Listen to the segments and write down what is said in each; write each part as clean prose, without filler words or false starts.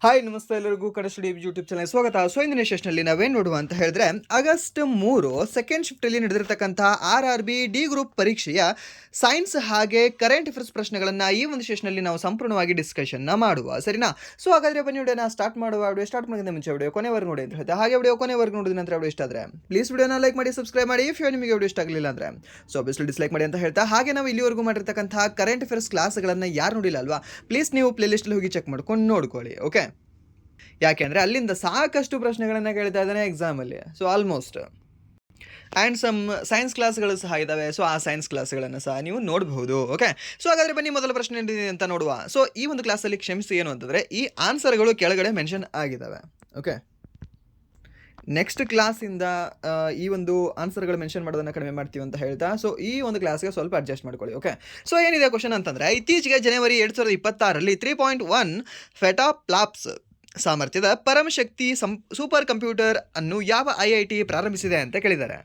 Hi ನಮಸ್ತೆ ಎಲ್ಲರಿಗೂ Kannada study YouTube channel ಸ್ವಾಗತ. ಸೊ ಇಂದಿನ ಸೆಷನಲ್ಲಿ ನಾವೇನು ನೋಡುವ ಅಂತ ಹೇಳಿದ್ರೆ ಆಗಸ್ಟ್ 3 ಸೆಕೆಂಡ್ ಶಿಫ್ಟಲ್ಲಿ ನಡೆದಿರತಕ್ಕಂತಹ RRB ಡಿ ಗ್ರೂಪ್ ಪರೀಕ್ಷೆಯ ಸೈನ್ಸ್ ಹಾಗೆ ಕರೆಂಟ್ ಅಫೇರ್ಸ್ ಪ್ರಶ್ನೆಗಳನ್ನು ಈ ಒಂದು ಸೆಷನಲ್ಲಿ ನಾವು ಸಂಪೂರ್ಣವಾಗಿ ಡಿಸ್ಕಷನ್ನ ಮಾಡುವ, ಸರಿನಾ? ಸೊ ಹಾಗಾದರೆ ಬನ್ನಿ ವಿಡಿಯೋನ ಸ್ಟಾರ್ಟ್ ಮಾಡುವ. ವಿಡಿಯೋ ಸ್ಟಾರ್ಟ್ ಮಾಡೋದಕ್ಕೆ ಮುಂಚೆ ವಿಡಿಯೋ ಕೊನೆವರೆಗೂ ನೋಡಿ ಅಂತ ಹೇಳ್ತಾರೆ. ಹಾಗೆ ವಿಡಿಯೋ ಕೊನೆವರೆಗೂ ನೋಡಿದ ನಂತರ ವಿಡಿಯೋ ಇಷ್ಟ ಆದರೆ ಪ್ಲೀಸ್ ವಿಡಿಯೋನ ಲೈಕ್ ಮಾಡಿ, ಸಬ್ಸ್ಕ್ರೈಬ್ ಮಾಡಿ. ಇಫ್ ನಿಮಗೆ ವಿಡಿಯೋ ಇಷ್ಟ ಆಗಲಿಲ್ಲ ಅಂದರೆ ಸೊ ಆಬ್ವಿಯಸ್ಲಿ ಡಿಸ್ಲೈಕ್ ಮಾಡಿ ಅಂತ ಹೇಳ್ತಾ, ಹಾಗೆ ನಾವು ಇಲ್ಲಿವರೆಗೂ ಮಾಡಿರ್ತಕ್ಕಂತಹ ಕರೆಂಟ್ ಅಫೇರ್ಸ್ ಕ್ಲಾಸ್ಗಳನ್ನು ಯಾರು ನೋಡಿಲ್ಲ ಅಲ್ವಾ, ಪ್ಲೀಸ್ ನೀವು ಪ್ಲೇಲಿಸ್ಟಲ್ಲಿ ಹೋಗಿ ಚೆಕ್ ಮಾಡ್ಕೊಂಡು ನೋಡ್ಕೊಳ್ಳಿ. ಓಕೆ, ಯಾಕೆಂದರೆ ಅಲ್ಲಿಂದ ಸಾಕಷ್ಟು ಪ್ರಶ್ನೆಗಳನ್ನು ಕೇಳ್ತಾ ಇದ್ದಾನೆ ಎಕ್ಸಾಮಲ್ಲಿ. So almost and some science ಕ್ಲಾಸ್ಗಳು ಸಹ ಇದ್ದಾವೆ. ಸೊ ಆ ಸೈನ್ಸ್ ಕ್ಲಾಸ್ಗಳನ್ನು ಸಹ ನೀವು ನೋಡಬಹುದು. ಓಕೆ, ಸೊ ಹಾಗಾದರೆ ಬನ್ನಿ ಮೊದಲ ಪ್ರಶ್ನೆ ಏನಿದೆ ಅಂತ ನೋಡುವ. ಸೊ ಈ ಒಂದು ಕ್ಲಾಸಲ್ಲಿ ಕ್ಷಮಿಸಿ, ಏನು ಅಂತಂದರೆ ಈ ಆನ್ಸರ್ಗಳು ಕೆಳಗಡೆ ಮೆನ್ಷನ್ ಆಗಿದ್ದಾವೆ. ಓಕೆ, ನೆಕ್ಸ್ಟ್ ಕ್ಲಾಸಿಂದ ಈ ಒಂದು ಆನ್ಸರ್ಗಳು ಮೆನ್ಷನ್ ಮಾಡೋದನ್ನು ಕಡಿಮೆ ಮಾಡ್ತೀವಿ ಅಂತ ಹೇಳ್ತಾ, ಸೊ ಈ ಒಂದು ಕ್ಲಾಸ್ಗೆ ಸ್ವಲ್ಪ ಅಡ್ಜಸ್ಟ್ ಮಾಡ್ಕೊಳ್ಳಿ. ಓಕೆ, ಸೊ ಏನಿದೆ ಕ್ವಶನ್ ಅಂತಂದರೆ, ಇತ್ತೀಚೆಗೆ ಜನವರಿ 2026ರಲ್ಲಿ 3.1 ಫೆಟಾಪ್ಲಾಪ್ಸ್ ಸಾಮರ್ಥ್ಯದ ಪರಮಶಕ್ತಿ ಸೂಪರ್ ಕಂಪ್ಯೂಟರ್ ಅನ್ನು ಯಾವ IIT ಪ್ರಾರಂಭಿಸಿದೆ ಅಂತ ಕೇಳಿದ್ದಾರೆ.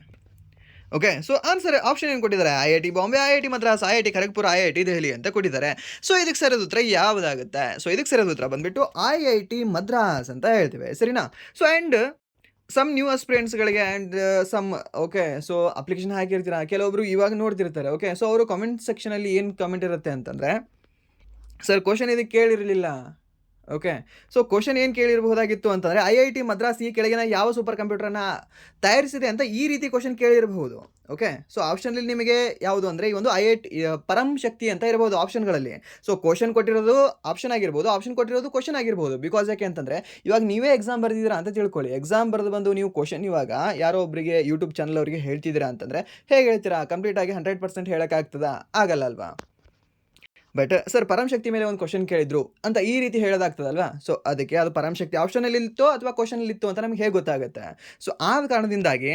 ಓಕೆ, ಸೊ ಆನ್ಸರ್ ಆಪ್ಷನ್ ಏನು ಕೊಟ್ಟಿದ್ದಾರೆ? IIT Bombay, IIT Madras, IIT Kharagpur, IIT Delhi ಅಂತ ಕೊಟ್ಟಿದ್ದಾರೆ. ಸೊ ಇದಕ್ಕೆ ಸರಿಯಾದ ಉತ್ತರ ಯಾವುದಾಗುತ್ತೆ? ಸೊ ಇದಕ್ಕೆ ಸರಿಯಾದ ಉತ್ತರ ಬಂದುಬಿಟ್ಟು IIT ಮದ್ರಾಸ್ ಅಂತ ಹೇಳ್ತೀವಿ, ಸರಿನಾ? ಸೊ ಆ್ಯಂಡ್ ಸಮ್ ನ್ಯೂ ಅಸ್ಪಿರೆಂಟ್ಸ್ಗಳಿಗೆ and some okay, so application ಹಾಕಿರ್ತೀರ, ಕೆಲವೊಬ್ರು ಇವಾಗ ನೋಡ್ತಿರ್ತಾರೆ. ಓಕೆ, ಸೊ ಅವರು ಕಾಮೆಂಟ್ ಸೆಕ್ಷನಲ್ಲಿ ಏನು ಕಾಮೆಂಟ್ ಇರುತ್ತೆ ಅಂತಂದರೆ, ಸರ್ ಕ್ವಶನ್ ಇದಕ್ಕೆ ಕೇಳಿರಲಿಲ್ಲ. ಓಕೆ, ಸೊ ಕ್ವಶನ್ ಏನು ಕೇಳಿರಬಹುದಾಗಿತ್ತು ಅಂತಂದರೆ IIT ಮದ್ರಾಸ್ ಈ ಕೆಳಗಿನ ಯಾವ ಸೂಪರ್ ಕಂಪ್ಯೂಟರನ್ನು ತಯಾರಿಸಿದೆ ಅಂತ ಈ ರೀತಿ ಕ್ವಶನ್ ಕೇಳಿರಬಹುದು. ಓಕೆ, ಸೊ ಆಪ್ಷನಲ್ಲಿ ನಿಮಗೆ ಯಾವುದು ಅಂದರೆ ಈ ಒಂದು IIT ಪರಂ ಶಕ್ತಿ ಅಂತ ಇರಬಹುದು ಆಪ್ಷನ್ಗಳಲ್ಲಿ. ಸೊ ಕ್ವಶನ್ ಕೊಟ್ಟಿರೋದು ಆಪ್ಷನ್ ಆಗಿರ್ಬೋದು, ಆಪ್ಷನ್ ಕೊಟ್ಟಿರೋದು ಕ್ವಶನ್ ಆಗಿರ್ಬೋದು. ಬಿಕಾಸ್ ಯಾಕೆ ಅಂತಂದರೆ ಇವಾಗ ನೀವೇ ಎಕ್ಸಾಮ್ ಬರೆದಿದ್ದೀರಾ ಅಂತ ತಿಳ್ಕೊಳ್ಳಿ. ಎಕ್ಸಾಮ್ ಬರೆದು ಬಂದು ನೀವು ಕ್ವಶನ್ ಇವಾಗ ಯಾರೋ ಒಬ್ಬರಿಗೆ ಯೂಟ್ಯೂಬ್ ಚಾನಲ್ ಅವರಿಗೆ ಹೇಳ್ತಿದ್ದೀರಾ ಅಂತಂದರೆ ಹೇಗೆ ಹೇಳ್ತೀರಾ? ಕಂಪ್ಲೀಟಾಗಿ 100% ಹೇಳೋಕ್ಕಾಗ್ತದಾ? ಆಗಲ್ಲ ಅಲ್ವಾ? ಬಟ್ ಸರ್ ಪರಮಶಕ್ತಿ ಮೇಲೆ ಒಂದು ಕ್ವಶನ್ ಕೇಳಿದ್ರು ಅಂತ ಈ ರೀತಿ ಹೇಳೋದಾಗ್ತದಲ್ವಾ? ಸೊ ಅದಕ್ಕೆ ಅದು ಪರಮಶಕ್ತಿ ಆಪ್ಷನಲ್ಲಿ ಇತ್ತು ಅಥವಾ ಕ್ವಶನಲ್ಲಿ ಇತ್ತು ಅಂತ ನಮಗೆ ಹೇಗೆ ಗೊತ್ತಾಗುತ್ತೆ? ಸೊ ಆ ಕಾರಣದಿಂದಾಗಿ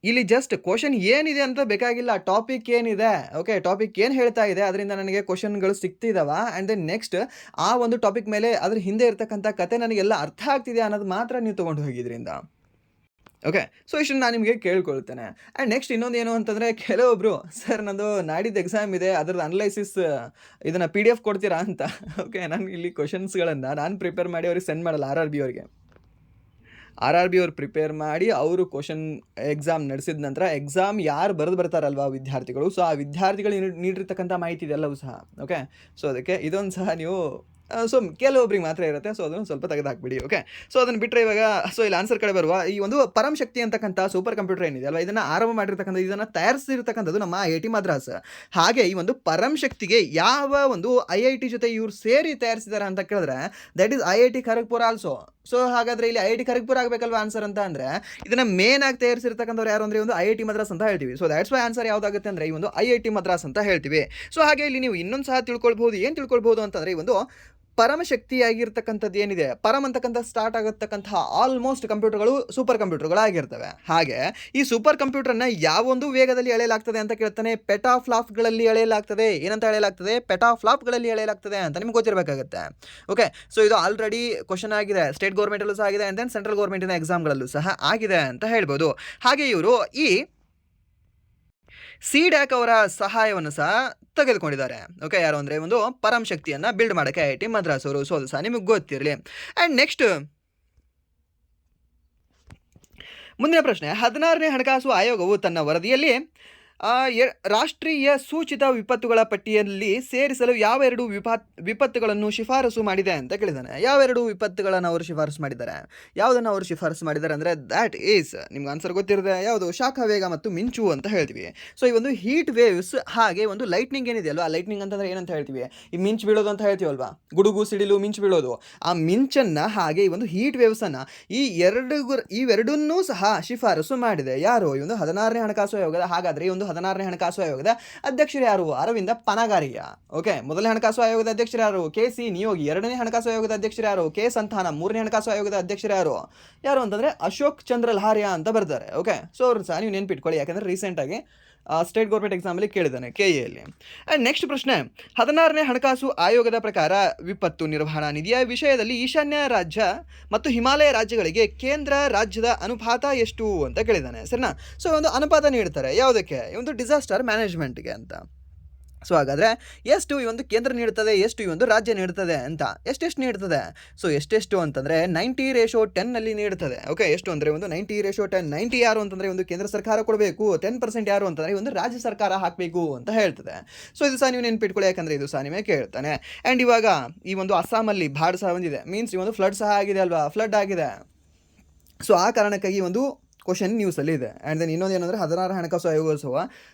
ಇಲ್ಲಿ ಜಸ್ಟ್ ಕ್ವಶನ್ ಏನಿದೆ ಅಂತ ಬೇಕಾಗಿಲ್ಲ, ಟಾಪಿಕ್ ಏನಿದೆ, ಓಕೆ, ಟಾಪಿಕ್ ಏನು ಹೇಳ್ತಾ ಇದೆ ಅದರಿಂದ ನನಗೆ ಕ್ವಶನ್ಗಳು ಸಿಗ್ತಿದ್ದಾವ, ಆ್ಯಂಡ್ ದೆನ್ ನೆಕ್ಸ್ಟ್ ಆ ಒಂದು ಟಾಪಿಕ್ ಮೇಲೆ ಅದ್ರ ಹಿಂದೆ ಇರ್ತಕ್ಕಂಥ ಕತೆ ನನಗೆಲ್ಲ ಅರ್ಥ ಆಗ್ತಿದೆ ಅನ್ನೋದು ಮಾತ್ರ ನೀವು ತೊಗೊಂಡು ಹೋಗಿದ್ರಿಂದ. ಓಕೆ, ಸೊ ಇಷ್ಟನ್ನು ನಾನು ನಿಮಗೆ ಕೇಳ್ಕೊಳ್ತೇನೆ. ಆ್ಯಂಡ್ ನೆಕ್ಸ್ಟ್ ಇನ್ನೊಂದು ಏನು ಅಂತಂದರೆ, ಕೆಲವೊಬ್ಬರು ಸರ್ ನಂದು ನಾಡಿದ್ದು ಎಕ್ಸಾಮ್ ಇದೆ, ಅದರದ್ದು ಅನಲೈಸಿಸ್ ಇದನ್ನು PDF ಕೊಡ್ತೀರಾ ಅಂತ. ಓಕೆ, ನಾನು ಇಲ್ಲಿ ಕ್ವಶನ್ಸ್ಗಳನ್ನು ನಾನು ಪ್ರಿಪೇರ್ ಮಾಡಿ ಅವ್ರಿಗೆ ಸೆಂಡ್ ಮಾಡಲ್ಲ. RRB ಅವ್ರಿಗೆ ಅವ್ರು ಪ್ರಿಪೇರ್ ಮಾಡಿ ಅವರು ಕ್ವಶನ್ ಎಕ್ಸಾಮ್ ನಡೆಸಿದ ನಂತರ ಎಕ್ಸಾಮ್ ಯಾರು ಬರೆದು ಬರ್ತಾರಲ್ವ ವಿದ್ಯಾರ್ಥಿಗಳು, ಸೊ ಆ ವಿದ್ಯಾರ್ಥಿಗಳು ನೀಡಿರ್ತಕ್ಕಂಥ ಮಾಹಿತಿ ಇದೆಲ್ಲವೂ ಸಹ. ಓಕೆ, ಸೊ ಅದಕ್ಕೆ ಇದೊಂದು ಸಹ ನೀವು ಸೊ ಕೆಲವೊಬ್ರಿಗೆ ಮಾತ್ರ ಇರುತ್ತೆ. ಸೊ ಅದನ್ನು ಸ್ವಲ್ಪ ತೆಗೆದುಹಾಕ್ಬಿಡಿ. ಓಕೆ, ಸೊ ಅದನ್ನು ಬಿಟ್ಟರೆ ಇವಾಗ ಸೊ ಇಲ್ಲಿ ಆನ್ಸರ್ ಕಡೆ ಬರುವ ಈ ಒಂದು ಪರಂ ಶಕ್ತಿ ಅಂತಕ್ಕಂಥ ಸೂಪರ್ ಕಂಪ್ಯೂಟರ್ ಏನಿದೆ ಅಲ್ವಾ, ಇದನ್ನು ಆರಂಭ ಮಾಡಿರ್ತಕ್ಕಂಥ, ಇದನ್ನು ತಯಾರಿಸಿರ್ತಕ್ಕಂಥದ್ದು ನಮ್ಮ IIT ಮದ್ರಾಸ್. ಹಾಗೆ ಈ ಒಂದು ಪರಂ ಶಕ್ತಿಗೆ ಯಾವ ಒಂದು IIT ಜೊತೆ ಇವ್ರು ಸೇರಿ ತಯಾರಿಸಿದ್ದಾರೆ ಅಂತ ಕೇಳಿದ್ರೆ that is IIT Kharagpur also. So ಹಾಗಾದರೆ ಇಲ್ಲಿ IIT ಖರಗ್ಪುರ ಆಗಬೇಕಲ್ವ ಆನ್ಸರ್ ಅಂತ ಅಂದರೆ, ಇದನ್ನು ಮೇನ್ ಆಗಿ ತಯಾರಿಸಿರ್ತಕ್ಕಂಥವ್ರು ಯಾರು ಅಂದರೆ ಒಂದು IIT ಮದ್ರಾಸ್ ಅಂತ ಹೇಳ್ತೀವಿ. ಸೊ ದ್ಯಾಟ್ಸ್ ವೈ ಆನ್ಸರ್ ಯಾವುದಾಗುತ್ತೆ ಅಂದರೆ ಈ ಒಂದು IIT ಮದ್ರಾಸ್ ಅಂತ ಹೇಳ್ತೀವಿ. ಸೊ ಹಾಗೆ ಇಲ್ಲಿ ನೀವು ಇನ್ನೊಂದು ಸಹ ತಿಳ್ಕೊಳ್ಬಹುದು. ಏನು ತಿಳ್ಕೊಳ್ಬಹುದು ಅಂತಂದರೆ, ಈ ಒಂದು ಪರಮಶಕ್ತಿಯಾಗಿರ್ತಕ್ಕಂಥದ್ದು ಏನಿದೆ, ಪರಮ್ ಅಂತಕ್ಕಂಥ ಸ್ಟಾರ್ಟ್ ಆಗತಕ್ಕಂತಹ ಆಲ್ಮೋಸ್ಟ್ ಕಂಪ್ಯೂಟರ್ಗಳು ಸೂಪರ್ ಕಂಪ್ಯೂಟರ್ಗಳು ಆಗಿರ್ತವೆ. ಹಾಗೆ ಈ ಸೂಪರ್ ಕಂಪ್ಯೂಟರ್ನ ಯಾವೊಂದು ವೇಗದಲ್ಲಿ ಎಳೆಯಲಾಗ್ತದೆ ಅಂತ ಕೇಳ್ತಾನೆ, ಪೆಟಾಫ್ಲಾಪ್ಗಳಲ್ಲಿ ಎಳೆಯಲಾಗ್ತದೆ. ಏನಂತ ಎಳೆಯಲಾಗ್ತದೆ? ಪೆಟಾಫ್ಲಾಪ್ಗಳಲ್ಲಿ ಎಳೆಯಲಾಗ್ತದೆ ಅಂತ ನಿಮ್ಗೆ ಗೊತ್ತಿರಬೇಕಾಗುತ್ತೆ. ಓಕೆ, ಸೊ ಇದು ಆಲ್ರೆಡಿ ಕ್ವಶನ್ ಆಗಿದೆ, ಸ್ಟೇಟ್ ಗೌರ್ಮೆಂಟಲ್ಲೂ ಸಹ ಆಗಿದೆ, ಆ್ಯಂಡ್ ದೆನ್ ಸೆಂಟ್ರಲ್ ಗೌರ್ಮೆಂಟಿನ ಎಕ್ಸಾಮ್ಗಳಲ್ಲೂ ಸಹ ಆಗಿದೆ ಅಂತ ಹೇಳ್ಬೋದು. ಹಾಗೆ ಇವರು ಈ CDAC ಅವರ ಸಹಾಯವನ್ನು ಸಹ ತೆಗೆದುಕೊಂಡಿದ್ದಾರೆ. ಓಕೆ, ಯಾರು ಅಂದರೆ ಒಂದು ಪರಂ ಶಕ್ತಿಯನ್ನು ಬಿಲ್ಡ್ ಮಾಡೋಕ್ಕೆ IIT ಮದ್ರಾಸ್ ಅವರು. ಸೊ ಅದು ಸಹ ನಿಮಗೆ ಗೊತ್ತಿರಲಿ. ಆ್ಯಂಡ್ ನೆಕ್ಸ್ಟ್ ಮುಂದಿನ ಪ್ರಶ್ನೆ, 16ನೇ ಹಣಕಾಸು ಆಯೋಗವು ತನ್ನ ವರದಿಯಲ್ಲಿ ರಾಷ್ಟ್ರೀಯ ಸೂಚಿತ ವಿಪತ್ತುಗಳ ಪಟ್ಟಿಯಲ್ಲಿ ಸೇರಿಸಲು ಯಾವ 2 ವಿಪತ್ತುಗಳನ್ನು ಶಿಫಾರಸು ಮಾಡಿದೆ ಅಂತ ಕೇಳಿದ್ದಾನೆ. ಯಾವ 2 ವಿಪತ್ತುಗಳನ್ನು ಅವರು ಶಿಫಾರಸು ಮಾಡಿದ್ದಾರೆ? ಯಾವುದನ್ನು ಅವರು ಶಿಫಾರಸು ಮಾಡಿದ್ದಾರೆ ಅಂದರೆ ದ್ಯಾಟ್ ಈಸ್, ನಿಮ್ಗೆ ಆನ್ಸರ್ ಗೊತ್ತಿರುತ್ತೆ ಯಾವುದು? ಶಾಖ ವೇಗ ಮತ್ತು ಮಿಂಚು ಅಂತ ಹೇಳ್ತೀವಿ. ಸೊ ಈ ಒಂದು ಹೀಟ್ ವೇವ್ಸ್ ಹಾಗೆ ಒಂದು ಲೈಟ್ನಿಂಗ್ ಏನಿದೆಯಲ್ವಾ, ಲೈಟ್ನಿಂಗ್ ಅಂತಂದರೆ ಏನಂತ ಹೇಳ್ತೀವಿ? ಈ ಮಿಂಚು ಬೀಳೋದು ಅಂತ ಹೇಳ್ತೀವಲ್ವಾ, ಗುಡುಗು ಸಿಡಿಲು ಮಿಂಚು ಬೀಳೋದು, ಆ ಮಿಂಚನ್ನು ಹಾಗೆ ಈ ಒಂದು ಹೀಟ್ ವೇವ್ಸನ್ನು ಇವೆರಡನ್ನೂ ಸಹ ಶಿಫಾರಸು ಮಾಡಿದೆ ಯಾರು? ಈ ಒಂದು 16ನೇ ಹಣಕಾಸು ಆಯೋಗದ. ಹಾಗಾದರೆ ಈ ಒಂದು 16ನೇ ಹಣಕಾಸು ಆಯೋಗದ ಅಧ್ಯಕ್ಷರು ಯಾರು? ಅರವಿಂದ ಪನಗಾರಿಯಾ. ಓಕೆ, ಮೊದಲನೇ ಹಣಕಾಸು ಆಯೋಗದ ಅಧ್ಯಕ್ಷರು ಯಾರು? KC ನಿಯೋಗಿ. 2ನೇ ಹಣಕಾಸು ಆಯೋಗದ ಅಧ್ಯಕ್ಷರು ಯಾರು? K ಸಂತಾನ. 3ನೇ ಹಣಕಾಸು ಆಯೋಗದ ಅಧ್ಯಕ್ಷರು ಯಾರು ಅಂತಂದರೆ ಅಶೋಕ್ ಚಂದ್ರ ಲಹಾರಿಯಾ ಅಂತ ಬರ್ತಾರೆ. ಓಕೆ, ಸೊ ಅವ್ರು ಸಹ ನೀವು ನೆನ್ಪಿಟ್ಕೊಳ್ಳಿ, ಯಾಕಂದರೆ ರೀಸೆಂಟಾಗಿ ಸ್ಟೇಟ್ ಗೌರ್ಮೆಂಟ್ ಎಕ್ಸಾಮಲ್ಲಿ ಕೇಳಿದ್ದಾನೆ KEಯಲ್ಲಿ. ಆ್ಯಂಡ್ ನೆಕ್ಸ್ಟ್ ಪ್ರಶ್ನೆ, 16ನೇ ಹಣಕಾಸು ಆಯೋಗದ ಪ್ರಕಾರ ವಿಪತ್ತು ನಿರ್ವಹಣಾ ನಿಧಿಯ ವಿಷಯದಲ್ಲಿ ಈಶಾನ್ಯ ರಾಜ್ಯ ಮತ್ತು ಹಿಮಾಲಯ ರಾಜ್ಯಗಳಿಗೆ ಕೇಂದ್ರ ರಾಜ್ಯದ ಅನುಪಾತ ಎಷ್ಟು ಅಂತ ಕೇಳಿದ್ದಾನೆ, ಸರಿನಾ? ಸೊ ಒಂದು ಅನುಪಾತ ನೀಡ್ತಾರೆ ಯಾವುದಕ್ಕೆ? ಈ ಒಂದು ಡಿಸಾಸ್ಟರ್ ಮ್ಯಾನೇಜ್ಮೆಂಟ್ಗೆ ಅಂತ. ಸೊ ಹಾಗಾದರೆ ಎಷ್ಟು ಈ ಒಂದು ಕೇಂದ್ರ ನೀಡ್ತದೆ, ಎಷ್ಟು ಈ ಒಂದು ರಾಜ್ಯ ನೀಡ್ತದೆ ಅಂತ, ಎಷ್ಟೆಷ್ಟು ನೀಡ್ತದೆ? ಸೊ ಎಷ್ಟೆಷ್ಟು ಅಂತಂದರೆ 90:10 ನೀಡ್ತದೆ. ಓಕೆ, ಎಷ್ಟು ಅಂದರೆ ಒಂದು 90:10. 90 ಯಾರು ಅಂತಂದರೆ ಒಂದು ಕೇಂದ್ರ ಸರ್ಕಾರ ಕೊಡಬೇಕು, 10% ಯಾರು ಅಂತಂದರೆ ಒಂದು ರಾಜ್ಯ ಸರ್ಕಾರ ಹಾಕಬೇಕು ಅಂತ ಹೇಳ್ತದೆ. ಸೊ ಇದು ಸಹ ನೀವು ನೆನ್ಪಿಟ್ಕೊಳ್ಳಿ, ಯಾಕಂದರೆ ಇದು ಸಹ ನಿಮಗೆ ಕೇಳ್ತಾನೆ. ಆ್ಯಂಡ್ ಇವಾಗ ಈ ಒಂದು ಅಸ್ಸಾಮಲ್ಲಿ ಬಾಢ ಸಹ ಬಂದಿದೆ, ಮೀನ್ಸ್ ಈ ಒಂದು ಫ್ಲಡ್ ಸಹ ಆಗಿದೆ ಅಲ್ವಾ, ಫ್ಲಡ್ ಆಗಿದೆ. ಸೊ ಆ ಕಾರಣಕ್ಕಾಗಿ ಒಂದು ಕ್ವಶನ್ ನ್ಯೂಸಲ್ಲಿ ಇದೆ. ಆ್ಯಂಡ್ ದೆನ್ ಇನ್ನೊಂದು ಏನಂದರೆ 16ನೇ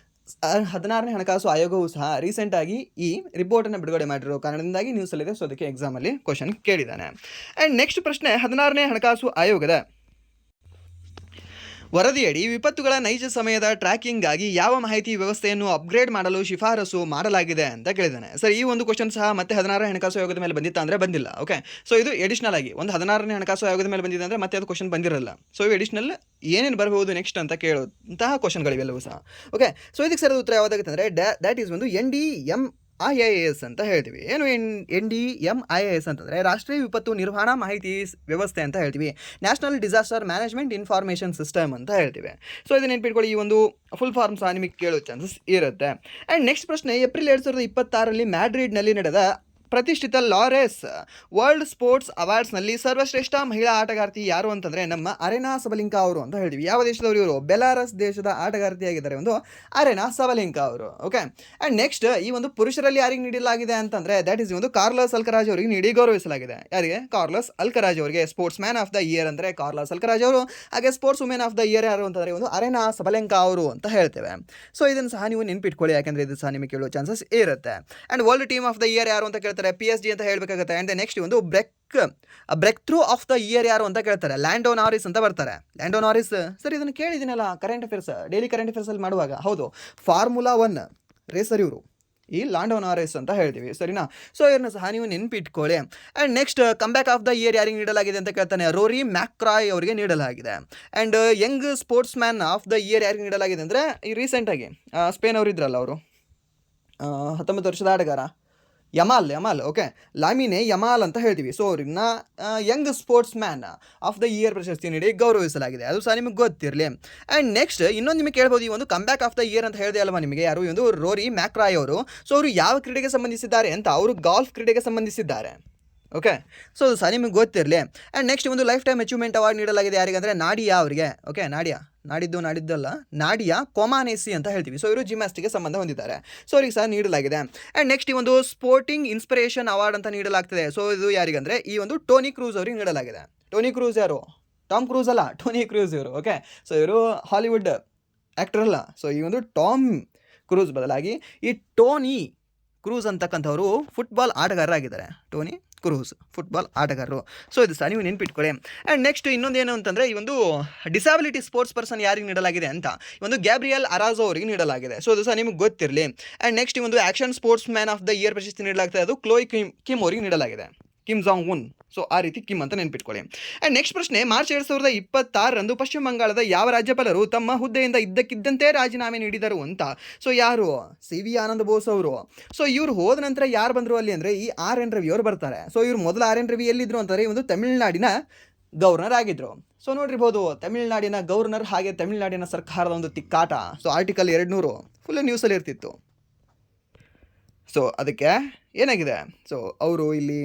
ಹಣಕಾಸು ಆಯೋಗವು ಸಹ ರೀಸೆಂಟಾಗಿ ಈ ರಿಪೋರ್ಟನ್ನು ಬಿಡುಗಡೆ ಮಾಡಿರೋ ಕಾರಣದಿಂದಾಗಿ ನ್ಯೂಸಲ್ಲಿದೆ. ಸೊ ಅದಕ್ಕೆ ಎಕ್ಸಾಮಲ್ಲಿ ಕ್ವಶನ್ ಕೇಳಿದ್ದಾನೆ. ಆ್ಯಂಡ್ ನೆಕ್ಸ್ಟ್ ಪ್ರಶ್ನೆ, 16ನೇ ಹಣಕಾಸು ಆಯೋಗದ ವರದಿಯಡಿ ವಿಪತ್ತುಗಳ ನೈಜ ಸಮಯದ ಟ್ರ್ಯಾಕಿಂಗ್ಗಾಗಿ ಯಾವ ಮಾಹಿತಿ ವ್ಯವಸ್ಥೆಯನ್ನು ಅಪ್ಗ್ರೇಡ್ ಮಾಡಲು ಶಿಫಾರಸು ಮಾಡಲಾಗಿದೆ ಅಂತ ಕೇಳಿದ್ದಾನೆ. ಸರ್, ಈ ಒಂದು ಕ್ವಶನ್ ಸಹ ಮತ್ತೆ 16ನೇ ಹಣಕಾಸು ಆಯೋಗದ ಮೇಲೆ ಬಂದಿತ್ತಾ ಅಂದರೆ ಬಂದಿಲ್ಲ. ಓಕೆ, ಸೊ ಇದು ಎಡಿಷನಲ್ ಆಗಿ ಒಂದು 16ನೇ ಹಣಕಾಸು ಆಯೋಗದ ಮೇಲೆ ಬಂದಿದೆ ಅಂದರೆ ಮತ್ತೆ ಅದು ಕ್ವಶನ್ ಬಂದಿರಲ್ಲ. ಸೊ ಇವು ಎಡಿಷನಲ್ ಏನೇನು ಬರಬಹುದು ನೆಕ್ಸ್ಟ್ ಅಂತ ಕೇಳುವಂತಹ ಕ್ವಶನ್ಗಳಿವೆಲ್ಲವೂ ಸಹ. ಓಕೆ, ಸೊ ಇದಕ್ಕೆ ಸರಿಯಾದ ಉತ್ತರ ಯಾವುದಾಗುತ್ತೆ ಅಂದರೆ ದ್ಯಾಟ್ ಈಸ್ ಒಂದು NDMIAS ಅಂತ ಹೇಳ್ತೀವಿ. ಏನು NDMIAS ಅಂತಂದರೆ ರಾಷ್ಟ್ರೀಯ ವಿಪತ್ತು ನಿರ್ವಹಣಾ ಮಾಹಿತಿ ವ್ಯವಸ್ಥೆ ಅಂತ ಹೇಳ್ತೀವಿ. National disaster management information system ಅಂತ ಹೇಳ್ತೀವಿ. ಸೊ ಇದು ನೆನ್ಪಿಟ್ಕೊಳ್ಳಿ, ಈ ಒಂದು ಫುಲ್ ಫಾರ್ಮ್ ಸಹ ನಿಮಗೆ ಕೇಳೋ ಚಾನ್ಸಸ್ ಇರುತ್ತೆ. ಆ್ಯಂಡ್ ನೆಕ್ಸ್ಟ್ ಪ್ರಶ್ನೆ, ಏಪ್ರಿಲ್ 2026 ಮ್ಯಾಡ್ರಿಡ್ನಲ್ಲಿ ನಡೆದ ಪ್ರತಿಷ್ಠಿತ ಲಾರೆಸ್ ವರ್ಲ್ಡ್ ಸ್ಪೋರ್ಟ್ಸ್ ಅವಾರ್ಡ್ಸ್ನಲ್ಲಿ ಸರ್ವಶ್ರೇಷ್ಠ ಮಹಿಳಾ ಆಟಗಾರ್ತಿ ಯಾರು ಅಂತಂದರೆ ನಮ್ಮ ಅರೆನಾ ಸಬಲೆಂಕಾ ಅವರು ಅಂತ ಹೇಳ್ತೀವಿ. ಯಾವ ದೇಶದವರು ಇವರು? ಬೆಲಾರಸ್ ದೇಶದ ಆಟಗಾರ್ತಿಯಾಗಿದ್ದಾರೆ ಒಂದು ಅರೆನಾ ಸಬಲೆಂಕಾ ಅವರು. ಓಕೆ, ಆ್ಯಂಡ್ ನೆಕ್ಸ್ಟ್ ಈ ಒಂದು ಪುರುಷರಲ್ಲಿ ಯಾರಿಗೆ ನೀಡಲಾಗಿದೆ ಅಂತಂದರೆ ದ್ಯಾಟ್ ಈಸ್ ಒಂದು ಕಾರ್ಲಸ್ ಅಲ್ಕರಾಜ್ ಅವರಿಗೆ ನೀಡಿ ಗೌರವಿಸಲಾಗಿದೆ. ಯಾರಿಗೆ? ಕಾರ್ಲಸ್ ಅಲ್ಕರಾಜ್ ಅವರಿಗೆ. Sports man of the year ಅಂದರೆ ಕಾರ್ಲಸ್ ಅಲ್ಕರಾಜ್ ಅವರು, ಹಾಗೆ sports women of the year ಯಾರು ಅಂತಂದರೆ ಒಂದು ಅರೆನಾ ಸಬಲೆಂಕಾ ಅವರು ಅಂತ ಹೇಳ್ತೇವೆ. ಸೊ ಇದನ್ನು ಸಹ ನೀವು ನೆನ್ಪಿಟ್ಕೊಳ್ಳಿ, ಯಾಕೆಂದರೆ ಇದು ಸಹ ನಿಮಗೆ ಕೇಳೋ ಚಾನ್ಸಸ್ ಇರುತ್ತೆ. And world team of the year ಯಾರು ಅಂತ ಕೇಳ್ತಾರೆ? PSG ಅಂತ ಹೇಳಬೇಕಾಗುತ್ತೆ. ಆ್ಯಂಡ್ ನೆಕ್ಸ್ಟ್ ಒಂದು breakthrough of the year ಯಾರು ಅಂತ ಕೇಳ್ತಾರೆ? ಲ್ಯಾಂಡೋ ನಾರಿಸ್ ಅಂತ ಬರ್ತಾರೆ. ಲ್ಯಾಂಡೋ ನಾರಿಸ್, ಸರ್ ಇದನ್ನು ಕೇಳಿದ್ದೀನಲ್ಲ ಕರೆಂಟ್ ಅಫೇರ್ಸ್, ಡೈಲಿ ಕರೆಂಟ್ ಅಫೇರ್ಸಲ್ಲಿ ಮಾಡುವಾಗ. ಹೌದು, ಫಾರ್ಮುಲಾ 1 ರೇಸರ್ ಇವರು, ಈ ಲ್ಯಾಂಡೋ ನಾರಿಸ್ ಅಂತ ಹೇಳ್ತೀವಿ, ಸರಿನಾ? ಸೊ ಇದನ್ನು ಸಹ ನೀವು ನೆನ್ಪಿಟ್ಕೊಳ್ಳಿ. And next comeback of the year ಯಾರಿಗೆ ನೀಡಲಾಗಿದೆ ಅಂತ ಕೇಳ್ತಾನೆ? ರೋರಿ ಮ್ಯಾಕ್ರಾಯ್ ಅವರಿಗೆ ನೀಡಲಾಗಿದೆ. And Young sports man of the year ಯಾರಿಗೆ ನೀಡಲಾಗಿದೆ ಅಂದರೆ ಈ ರೀಸೆಂಟಾಗಿ ಸ್ಪೇನ್ ಅವರು ಇದ್ರಲ್ಲ, ಅವರು 19 ವರ್ಷದ ಆಟಗಾರ ಯಮಾಲ್. ಓಕೆ, ಲಾಮಿನೆ ಯಮಾಲ್ ಅಂತ ಹೇಳ್ತೀವಿ. ಸೊ ಅವ್ರನ್ನ Young sports man of the year ಪ್ರಶಸ್ತಿ ನೀಡಿ ಗೌರವಿಸಲಾಗಿದೆ. ಅದು ಸಹ ನಿಮಗೆ ಗೊತ್ತಿರಲಿ. ಆ್ಯಂಡ್ ನೆಕ್ಸ್ಟ್ ಇನ್ನೊಂದು ನಿಮಗೆ ಕೇಳ್ಬೋದು, ಈ ಒಂದು ಕಮ್ಬ್ಯಾಕ್ ಆಫ್ ದ ಇಯರ್ ಅಂತ ಹೇಳಿದೆ ಅಲ್ವಾ ನಿಮಗೆ, ಯಾರು? ಈ ಒಂದು ರೋರಿ ಮ್ಯಾಕ್ರಾಯ್ ಅವರು. ಸೊ ಅವರು ಯಾವ ಕ್ರೀಡೆಗೆ ಸಂಬಂಧಿಸಿದ್ದಾರೆ ಅಂತ? ಅವರು ಗಾಲ್ಫ್ ಕ್ರೀಡೆಗೆ ಸಂಬಂಧಿಸಿದ್ದಾರೆ. ಓಕೆ, ಸೊ ಅದು ಸಹ ನಿಮಗೆ ಗೊತ್ತಿರಲಿ. ಆ್ಯಂಡ್ ನೆಕ್ಸ್ಟ್ ಒಂದು ಲೈಫ್ ಟೈಮ್ ಅಚೀವ್ಮೆಂಟ್ ಅವಾರ್ಡ್ ನೀಡಲಾಗಿದೆ ಯಾರಿಗೆ ಅಂದರೆ ನಾಡಿಯಾ ಅವರಿಗೆ. ಓಕೆ, ನಾಡಿಯಾ ಕೊಮಾನೇಸಿ ಅಂತ ಹೇಳ್ತೀವಿ. ಸೊ ಇವರು ಜಿಮ್ನಾಸ್ಟಿಕ್ಗೆ ಸಂಬಂಧ ಹೊಂದಿದ್ದಾರೆ. ಸೊ ಅವರಿಗೆ ಸಹ ನೀಡಲಾಗಿದೆ. ಆ್ಯಂಡ್ ನೆಕ್ಸ್ಟ್ ಈ ಒಂದು ಸ್ಪೋರ್ಟಿಂಗ್ ಇನ್ಸ್ಪಿರೇಷನ್ ಅವಾರ್ಡ್ ಅಂತ ನೀಡಲಾಗ್ತದೆ. ಸೊ ಇದು ಯಾರಿಗಂದರೆ ಈ ಒಂದು ಟೋನಿ ಕ್ರೂಸ್ ಅವರಿಗೆ ನೀಡಲಾಗಿದೆ. ಟೋನಿ ಕ್ರೂಸ್ ಯಾರು? ಟಾಮ್ ಕ್ರೂಸ್ ಅಲ್ಲ, ಟೋನಿ ಕ್ರೂಸ್ ಇವರು. ಓಕೆ, ಸೊ ಇವರು ಹಾಲಿವುಡ್ ಆ್ಯಕ್ಟರ್ ಅಲ್ಲ. ಸೊ ಈ ಒಂದು ಟಾಮ್ ಕ್ರೂಸ್ ಬದಲಾಗಿ ಈ ಟೋನಿ ಕ್ರೂಸ್ ಅಂತಕ್ಕಂಥವರು ಫುಟ್ಬಾಲ್ ಆಟಗಾರರಾಗಿದ್ದಾರೆ. ಟೋನಿ ಕ್ರೂಸ್ ಫುಟ್ಬಾಲ್ ಆಟಗಾರರು. ಸೊ ಇದು ಸಹ ನೀವು ನೆನ್ಪಿಟ್ಕೊಳ್ಳಿ. ಆ್ಯಂಡ್ ನೆಕ್ಸ್ಟ್ ಇನ್ನೊಂದು ಏನು ಅಂತಂದರೆ ಈ ಒಂದು ಡಿಸಾಬಿಲಿಟಿ ಸ್ಪೋರ್ಟ್ಸ್ ಪರ್ಸನ್ ಯಾರಿಗೆ ನೀಡಲಾಗಿದೆ ಅಂತ ಈ ಒಂದು ಗ್ಯಾಬ್ರಿಯಲ್ ಅರಾಜೋ ಅವರಿಗೆ ನೀಡಲಾಗಿದೆ. ಸೊ ಅದು ಸಹ ನಿಮಗೆ ಗೊತ್ತಿರಲಿ. ಆ್ಯಂಡ್ ನೆಕ್ಸ್ಟ್ ಈ ಒಂದು action sports man of the year ಪ್ರಶಸ್ತಿ ನೀಡಲಾಗ್ತದೆ, ಅದು ಕ್ಲೋಯ್ ಕಿಮ್ ಅವರಿಗೆ ನೀಡಲಾಗಿದೆ. Kim Jong Un. ಸೊ ಆ ರೀತಿ ಕಿಮ್ ಅಂತ ನೆನ್ಪಿಟ್ಕೊಳ್ಳಿ. ಆ್ಯಂಡ್ ನೆಕ್ಸ್ಟ್ ಪ್ರಶ್ನೆ, ಮಾರ್ಚ್ 2026 ಪಶ್ಚಿಮ ಬಂಗಾಳದ ಯಾವ ರಾಜ್ಯಪಾಲರು ತಮ್ಮ ಹುದ್ದೆಯಿಂದ ಇದ್ದಕ್ಕಿದ್ದಂತೆ ರಾಜೀನಾಮೆ ನೀಡಿದರು ಅಂತ? ಸೊ ಯಾರು? CV ಆನಂದ್ ಬೋಸ್ ಅವರು. ಸೊ ಇವರು ಹೋದ ನಂತರ ಯಾರು ಬಂದರು ಅಲ್ಲಿ ಅಂದರೆ ಈ RN ರವಿ ಅವರು ಬರ್ತಾರೆ. ಸೊ ಇವರು ಮೊದಲು RN ರವಿ ಎಲ್ಲಿದ್ದರು ಅಂತಂದರೆ ಈ ಒಂದು ತಮಿಳುನಾಡಿನ ಗವರ್ನರ್ ಆಗಿದ್ದರು. ಸೊ ನೋಡಿರ್ಬೋದು, ತಮಿಳುನಾಡಿನ ಗವರ್ನರ್ ಹಾಗೆ ತಮಿಳುನಾಡಿನ ಸರ್ಕಾರದ ಒಂದು ತಿಕ್ಕಾಟ. ಸೊ ಆರ್ಟಿಕಲ್ 200 ಫುಲ್ ನ್ಯೂಸಲ್ಲಿ ಇರ್ತಿತ್ತು. ಸೊ ಅದಕ್ಕೆ ಏನಾಗಿದೆ, ಸೊ ಅವರು ಇಲ್ಲಿ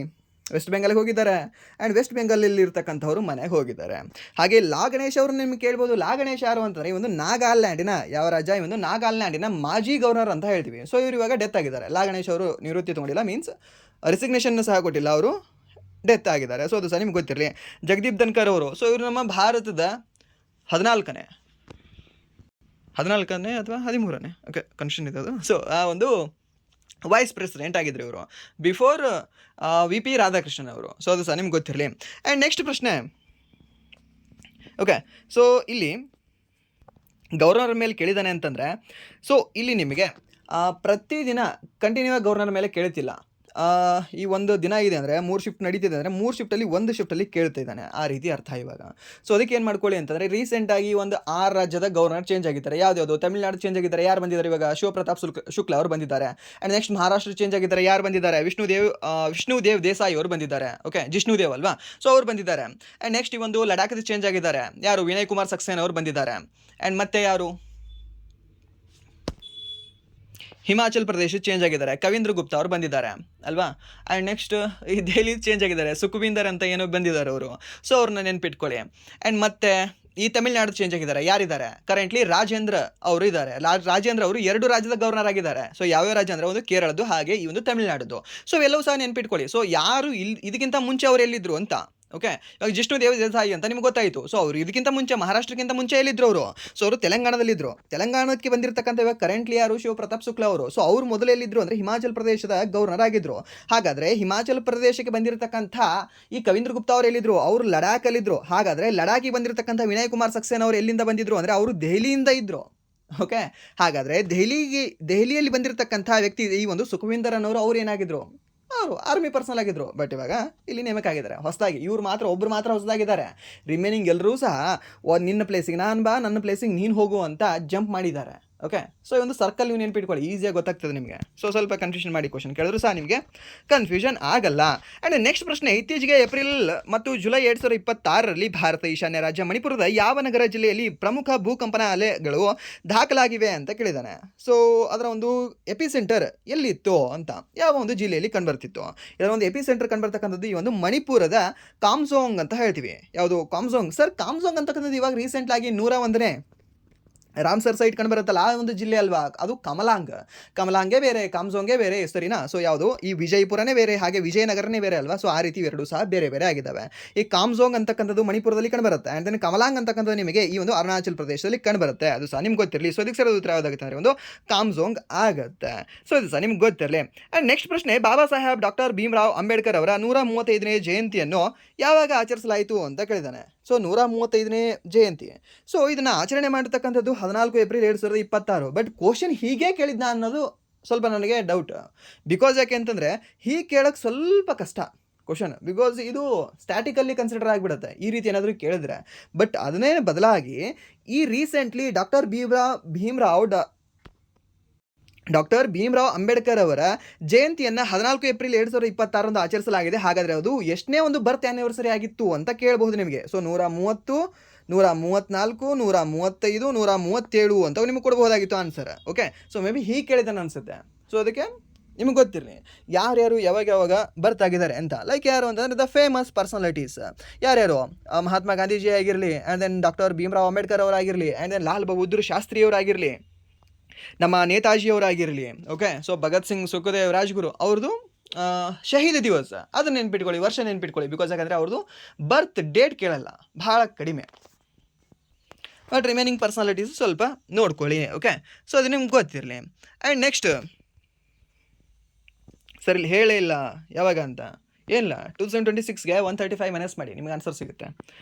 ವೆಸ್ಟ್ ಬೆಂಗಾಲ್ಗೆ ಹೋಗಿದ್ದಾರೆ. ಆ್ಯಂಡ್ ವೆಸ್ಟ್ ಬೆಂಗಾಲಲ್ಲಿ ಇರ್ತಕ್ಕಂಥವ್ರು ಮನೆಗೆ ಹೋಗಿದ್ದಾರೆ. ಹಾಗೆ ಲಾ ಗಣೇಶ್ ಅವರು ನಿಮಗೆ ಕೇಳ್ಬೋದು. ಲಾ ಗಣೇಶ್ ಯಾರು ಅಂತಂದರೆ ಈ ಒಂದು ನಾಗಾಲ್ಯಾಂಡಿನ ಯಾವ ರಾಜ್ಯ? ಈ ಒಂದು ನಾಗಾಲ್ಯಾಂಡಿನ ಮಾಜಿ ಗವರ್ನರ್ ಅಂತ ಹೇಳ್ತೀವಿ. ಸೊ ಇವರು ಇವಾಗ ಡೆತ್ ಆಗಿದ್ದಾರೆ. ಲಾ ಗಣೇಶ್ ಅವರು ನಿವೃತ್ತಿ ತೊಗೊಂಡಿಲ್ಲ, ಮೀನ್ಸ್ ರಿಸಿಗ್ನೇಷನ್ ಸಹ ಕೊಟ್ಟಿಲ್ಲ, ಅವರು ಡೆತ್ ಆಗಿದ್ದಾರೆ. ಸೊ ಅದು ಸಹ ನಿಮ್ಗೆ ಗೊತ್ತಿರಲಿ. ಜಗದೀಪ್ ಧನ್ಕರ್ ಅವರು. ಸೊ ಇವರು ನಮ್ಮ ಭಾರತದ 14ನೇ ಅಥವಾ 13ನೇ, ಓಕೆ ಕನ್ಫ್ಯೂಷನ್ ಇದೆ ಅದು. ಸೊ ಆ ಒಂದು ವೈಸ್ ಪ್ರೆಸಿಡೆಂಟ್ ಆಗಿದ್ರು ಇವರು, ಬಿಫೋರ್ VP ರಾಧಾಕೃಷ್ಣನ್ ಅವರು. ಸೊ ಅದು ಸಹ ನಿಮ್ಗೆ ಗೊತ್ತಿರಲಿ. ಆ್ಯಂಡ್ ನೆಕ್ಸ್ಟ್ ಪ್ರಶ್ನೆ, ಓಕೆ, ಸೊ ಇಲ್ಲಿ ಗವರ್ನರ್ ಮೇಲೆ ಕೇಳಿದ್ದಾನೆ ಅಂತಂದರೆ, ಸೊ ಇಲ್ಲಿ ನಿಮಗೆ ಪ್ರತಿದಿನ ಕಂಟಿನ್ಯೂ ಆಗಿ ಗವರ್ನರ್ ಮೇಲೆ ಕೇಳ್ತಿಲ್ಲ. ಈ ಒಂದು ದಿನ ಇದೆ ಅಂದರೆ 3 ಶಿಫ್ಟ್ ನಡೀತಿದೆ ಅಂದರೆ 3 ಶಿಫ್ಟಲ್ಲಿ 1 ಶಿಫ್ಟಲ್ಲಿ ಕೇಳ್ತಾ ಇದ್ದಾನೆ, ಆ ರೀತಿ ಅರ್ಥ ಇವಾಗ. ಸೊ ಅದಕ್ಕೆ ಏನು ಮಾಡ್ಕೊಳ್ಳಿ ಅಂತಂದರೆ, ರೀಸೆಂಟಾಗಿ ಒಂದು 6 ರಾಜ್ಯದ ಗವರ್ನರ್ ಚೇಂಜ್ ಆಗಿದ್ದಾರೆ. ಯಾವ್ದು? ತಮಿಳುನಾಡು ಚೇಂಜ್ ಆಗಿದ್ದಾರೆ. ಯಾರು ಬಂದಿದ್ದಾರೆ ಇವಾಗ? ಶಿವಪ್ರತಾಪ್ ಶುಕ್ಲಾ ಅವರು ಬಂದಿದ್ದಾರೆ. ಆ್ಯಂಡ್ ನೆಕ್ಸ್ಟ್ ಮಹಾರಾಷ್ಟ್ರ ಚೇಂಜ್ ಆಗಿದ್ದಾರೆ. ಯಾರು ಬಂದಿದ್ದಾರೆ? ವಿಷ್ಣುದೇವ್ ದೇಸಾಯಿ ಅವರು ಬಂದಿದ್ದಾರೆ. ಓಕೆ, ಜಿಷ್ಣುದೇವ್ ಅಲ್ವಾ? ಸೊ ಅವ್ರು ಬಂದಿದ್ದಾರೆ. ಆ್ಯಂಡ್ ನೆಕ್ಸ್ಟ್ ಈ ಒಂದು ಲಡಾಖದ ಚೇಂಜ್ ಆಗಿದ್ದಾರೆ. ಯಾರು? ವಿನಯ್ ಕುಮಾರ್ ಸಕ್ಸೇನಾ ಅವರು ಬಂದಿದ್ದಾರೆ. ಆ್ಯಂಡ್ ಮತ್ತೆ ಯಾರು? ಹಿಮಾಚಲ್ ಪ್ರದೇಶ ಚೇಂಜ್ ಆಗಿದ್ದಾರೆ, ಕವೀಂದ್ರ ಗುಪ್ತಾ ಅವರು ಬಂದಿದ್ದಾರೆ ಅಲ್ವಾ. ಆ್ಯಂಡ್ ನೆಕ್ಸ್ಟ್ ಈ ದೆಹಲಿ ಚೇಂಜ್ ಆಗಿದ್ದಾರೆ, ಸುಖವಿಂದರ್ ಅಂತ ಏನೋ ಬಂದಿದ್ದಾರೆ ಅವರು. ಸೊ ಅವ್ರನ್ನ ನೆನ್ಪಿಟ್ಕೊಳ್ಳಿ. ಆ್ಯಂಡ್ ಮತ್ತೆ ಈ ತಮಿಳ್ನಾಡು ಚೇಂಜ್ ಆಗಿದ್ದಾರೆ, ಯಾರಿದ್ದಾರೆ ಕರೆಂಟ್ಲಿ? ರಾಜೇಂದ್ರ ಅವರು ಇದ್ದಾರೆ. ರಾಜೇಂದ್ರ ಅವರು 2 ರಾಜ್ಯದ ಗವರ್ನರ್ ಆಗಿದ್ದಾರೆ. ಸೊ ಯಾವ್ಯಾವ ರಾಜ್ಯ ಅಂದರೆ ಒಂದು ಕೇರಳದ್ದು ಹಾಗೆ ಈ ಒಂದು ತಮಿಳ್ನಾಡುದು. ಸೊ ಎಲ್ಲವೂ ಸಹ ನೆನ್ಪಿಟ್ಕೊಳ್ಳಿ. ಸೊ ಯಾರು ಇದಕ್ಕಿಂತ ಮುಂಚೆ ಅವ್ರು ಎಲ್ಲಿದ್ರು ಅಂತ. ಓಕೆ, ಇವಾಗ ಜಿಷ್ಣು ದೇವಸಾಯಿ ಅಂತ ನಿಮ್ಗೆ ಗೊತ್ತಾಯಿತು. ಸೊ ಅವರು ಇದಕ್ಕಿಂತ ಮುಂಚೆ ಮಹಾರಾಷ್ಟ್ರಕ್ಕಿಂತ ಮುಂಚೆ ಎಲ್ಲಿದ್ರು ಅವರು? ಸೊ ಅವರು ತೆಲಂಗಾಣದಲ್ಲಿದ್ದರು. ತೆಲಂಗಾಣಕ್ಕೆ ಬಂದಿರತಕ್ಕಂಥ ಇವಾಗ ಕರೆಂಟ್ಲಿ ಯಾರು? ಶಿವ ಪ್ರತಾಪ್ ಶುಕ್ಲಾ ಅವರು. ಸೊ ಅವ್ರು ಮೊದಲು ಎಲ್ಲಿದ್ರು ಅಂದರೆ ಹಿಮಾಚಲ್ ಪ್ರದೇಶದ ಗವರ್ನರ್ ಆಗಿದ್ರು. ಹಾಗಾದರೆ ಹಿಮಾಚಲ್ ಪ್ರದೇಶಕ್ಕೆ ಬಂದಿರತಕ್ಕಂಥ ಈ ಕವೀಂದ್ರ ಗುಪ್ತಾ ಅವರು ಎಲ್ಲಿದ್ರು? ಅವರು ಲಡಾಖಲ್ಲಿದ್ದರು. ಹಾಗಾದರೆ ಲಡಾಖಿಗೆ ಬಂದಿರತಕ್ಕಂಥ ವಿನಯ್ ಕುಮಾರ್ ಸಕ್ಸೇನಾ ಅವರು ಎಲ್ಲಿಂದ ಬಂದಿದ್ರು ಅಂದರೆ ಅವರು ದೆಹಲಿಯಿಂದ ಇದ್ದರು. ಓಕೆ, ಹಾಗಾದರೆ ದೆಹಲಿಯಲ್ಲಿ ಬಂದಿರತಕ್ಕಂಥ ವ್ಯಕ್ತಿ ಈ ಒಂದು ಸುಖವಿಂದರ್ ಅನ್ನೋರು ಅವ್ರು ಏನಾಗಿದ್ರು? ಅವರು ಆರ್ಮಿ ಪರ್ಸನಲ್ ಆಗಿದ್ರು. ಬಟ್ ಇವಾಗ ಇಲ್ಲಿ ನೇಮಕ ಆಗಿದ್ದಾರೆ ಹೊಸದಾಗಿ. ಇವ್ರು ಮಾತ್ರ ಒಬ್ಬರು ಮಾತ್ರ ಹೊಸದಾಗಿದ್ದಾರೆ. ರಿಮೈನಿಂಗ್ ಎಲ್ಲರೂ ಸಹ ನಿನ್ನ ಪ್ಲೇಸಿಗೆ ನಾನು ಬಾ, ನನ್ನ ಪ್ಲೇಸಿಗೆ ನೀನು ಹೋಗು ಅಂತ ಜಂಪ್ ಮಾಡಿದ್ದಾರೆ. ಓಕೆ, ಸೊ ಈ ಒಂದು ಸರ್ಕಲ್ ನೀವು ನೆನ್ಪಿಟ್ಕೊಳ್ಳಿ, ಈಸಿಯಾಗಿ ಗೊತ್ತಾಗ್ತದೆ ನಿಮಗೆ. ಸೊ ಸ್ವಲ್ಪ ಕನ್ಫ್ಯೂಷನ್ ಮಾಡಿ ಕ್ವಶನ್ ಕೇಳಿದ್ರು ಸಹ ನಿಮಗೆ ಕನ್ಫ್ಯೂಷನ್ ಆಗಲ್ಲ. ಆ್ಯಂಡ್ ನೆಕ್ಸ್ಟ್ ಪ್ರಶ್ನೆ, ಇತ್ತೀಚೆಗೆ ಏಪ್ರಿಲ್ ಮತ್ತು ಜುಲೈ 2026ರಲ್ಲಿ ಭಾರತ ಈಶಾನ್ಯ ರಾಜ್ಯ ಮಣಿಪುರದ ಯಾವ ನಗರ ಜಿಲ್ಲೆಯಲ್ಲಿ ಪ್ರಮುಖ ಭೂಕಂಪನ ಅಲೆಗಳು ದಾಖಲಾಗಿವೆ ಅಂತ ಕೇಳಿದ್ದಾನೆ. ಸೊ ಅದರ ಒಂದು ಎಪಿಸೆಂಟರ್ ಎಲ್ಲಿತ್ತು ಅಂತ, ಯಾವ ಒಂದು ಜಿಲ್ಲೆಯಲ್ಲಿ ಕಂಡುಬರ್ತಿತ್ತು? ಇದರ ಒಂದು ಎಪಿಸೆಂಟರ್ ಕಂಡುಬರ್ತಕ್ಕಂಥದ್ದು ಈ ಒಂದು ಮಣಿಪುರದ ಕಾಮ್ಸೋಂಗ್ ಅಂತ ಹೇಳ್ತೀವಿ. ಯಾವುದು ಕಾಮ್ಸೋಂಗ್? ಸರ್ ಕಾಮ್ಸೋಂಗ್ ಅಂತಕ್ಕಂಥದ್ದು ಇವಾಗ ರೀಸೆಂಟ್ಲಾಗಿ 101ನೇ ರಾಮ್ಸರ್ ಸೈಟ್ ಕಂಡು ಬರುತ್ತಲ್ಲ, ಆ ಒಂದು ಜಿಲ್ಲೆ ಅಲ್ವಾ, ಅದು ಕಮಲಾಂಗೇ ಬೇರೆ, ಕಾಮ್ಸೋಂಗೇ ಬೇರೆ, ಸರಿನಾ? ಸೊ ಯಾವುದು ಈ ವಿಜಯಪುರನೇ ಬೇರೆ, ಹಾಗೆ ವಿಜಯನಗರನೇ ಬೇರೆ ಅಲ್ವಾ. ಸೊ ಆ ರೀತಿ ಎರಡೂ ಸಹ ಬೇರೆ ಬೇರೆ ಆಗಿದ್ದಾವೆ. ಈ ಕಾಮ್ಸೋಂಗ್ ಅಂತಕ್ಕಂಥದ್ದು ಮಣಿಪುರದಲ್ಲಿ ಕಂಡುಬರುತ್ತೆ. ಆ್ಯಂಡ್ ದೆನ್ ಕಮಲಾಂಗ್ ಅಂತಕ್ಕಂಥದ್ದು ನಿಮಗೆ ಈ ಒಂದು ಅರುಣಾಚಲ್ ಪ್ರದೇಶದಲ್ಲಿ ಕಂಡುಬರುತ್ತೆ. ಅದು ಸಹ ನಿಮ್ಗೆ ಗೊತ್ತಿರಲಿ. ಸೊ ಇದಕ್ಕೆ ಸರಿ ಉತ್ತರ ಯಾವುದಾಗುತ್ತೆ ಅಂದರೆ ಒಂದು ಕಾಮ್ಸೋಂಗ್ ಆಗುತ್ತೆ. ಸೊ ಇದು ಸಹ ನಿಮ್ಗೆ ಗೊತ್ತಿರಲಿ. ಆ್ಯಂಡ್ ನೆಕ್ಸ್ಟ್ ಪ್ರಶ್ನೆ, ಬಾಬಾ ಸಾಹೇಬ್ ಡಾಕ್ಟರ್ ಭೀಮ್ರಾವ್ ಅಂಬೇಡ್ಕರ್ ಅವರ 135ನೇ ಜಯಂತಿಯನ್ನು ಯಾವಾಗ ಆಚರಿಸಲಾಯಿತು ಅಂತ ಕೇಳಿದ್ದಾನೆ. ಸೊ 135ನೇ ಜಯಂತಿ. ಸೊ ಇದನ್ನು ಆಚರಣೆ ಮಾಡಿರ್ತಕ್ಕಂಥದ್ದು 14 ಏಪ್ರಿಲ್ 2026. ಬಟ್ ಕ್ವಶನ್ ಹೀಗೆ ಕೇಳಿದ್ನ ಅನ್ನೋದು ಸ್ವಲ್ಪ ನನಗೆ ಡೌಟ್. ಬಿಕಾಸ್ ಯಾಕೆ ಅಂತಂದರೆ ಹೀಗೆ ಕೇಳೋಕ್ಕೆ ಸ್ವಲ್ಪ ಕಷ್ಟ ಕ್ವಶನ್. ಬಿಕಾಸ್ ಇದು ಸ್ಟ್ಯಾಟಿಕಲ್ಲಿ ಕನ್ಸಿಡರ್ ಆಗಿಬಿಡುತ್ತೆ ಈ ರೀತಿ ಏನಾದರೂ ಕೇಳಿದ್ರೆ. ಬಟ್ ಅದನ್ನೇ ಬದಲಾಗಿ ಈ ರೀಸೆಂಟ್ಲಿ ಡಾಕ್ಟರ್ ಭೀಮ್ರಾವ್ ಅಂಬೇಡ್ಕರ್ ಅವರ ಜಯಂತಿಯನ್ನು 14 ಏಪ್ರಿಲ್ 2026 ಆಚರಿಸಲಾಗಿದೆ. ಹಾಗಾದರೆ ಅದು ಎಷ್ಟನೇ ಒಂದು ಬರ್ತ್ ಆ್ಯನಿವರ್ಸರಿ ಆಗಿತ್ತು ಅಂತ ಕೇಳಬಹುದು ನಿಮಗೆ. ಸೊ 130, 134, 135, 137 ಅಂತ ನಿಮಗೆ ಕೊಡಬಹುದಾಗಿತ್ತು answer. Okay, so maybe ಹೀಗೆ ಕೇಳಿದ್ದಾನೆ ಅನಿಸುತ್ತೆ. ಸೊ ಅದಕ್ಕೆ ನಿಮಗೆ ಗೊತ್ತಿರಲಿ ಯಾರ್ಯಾರು ಯಾವಾಗ ಬರ್ತ್ ಆಗಿದ್ದಾರೆ ಅಂತ. ಲೈಕ್ ಯಾರು ಅಂತಂದರೆ ದ ಫೇಮಸ್ ಪರ್ಸನಾಲಿಟೀಸ್ ಯಾರ್ಯಾರು? ಮಹಾತ್ಮ ಗಾಂಧೀಜಿ ಆಗಿರಲಿ, and then doctor Bhimrao Ambedkar ಅವರಾಗಿರಲಿ, ಆ್ಯಂಡ್ ದೆನ್ ಲಾಲ್ ಬಹದ್ದೂರ್ ಶಾಸ್ತ್ರಿಯವರಾಗಿರಲಿ, ನಮ್ಮ ನೇತಾಜಿಯವರಾಗಿರಲಿ. ಓಕೆ, ಸೊ ಭಗತ್ ಸಿಂಗ್, ಸುಖದೇವ್, ರಾಜ್ಗುರು ಅವ್ರದ್ದು ಶಹೀದ್ ದಿವಸ ಅದನ್ನು ನೆನ್ಪಿಟ್ಕೊಳ್ಳಿ, ವರ್ಷ ನೆನ್ಪಿಟ್ಕೊಳ್ಳಿ. ಬಿಕಾಸ್ ಯಾಕಂದರೆ ಅವ್ರದ್ದು ಬರ್ತ್ ಡೇಟ್ ಕೇಳಲ್ಲ, ಭಾಳ ಕಡಿಮೆ. ಬಟ್ ರಿಮೈನಿಂಗ್ ಪರ್ಸನಾಲಿಟೀಸ್ ಸ್ವಲ್ಪ ನೋಡ್ಕೊಳ್ಳಿ. ಓಕೆ, ಸೊ ಅದು ನಿಮ್ಗೆ ಗೊತ್ತಿರಲಿ. ಆ್ಯಂಡ್ ನೆಕ್ಸ್ಟ್ ಸರ್ ಇಲ್ಲಿ ಹೇಳೇ ಇಲ್ಲ ಯಾವಾಗ ಅಂತ. ಏನಿಲ್ಲ, 2026ಗೆ 135 ಮೈನಸ್ ಮಾಡಿ, ನಿಮಗೆ ಆನ್ಸರ್ ಸಿಗುತ್ತೆ.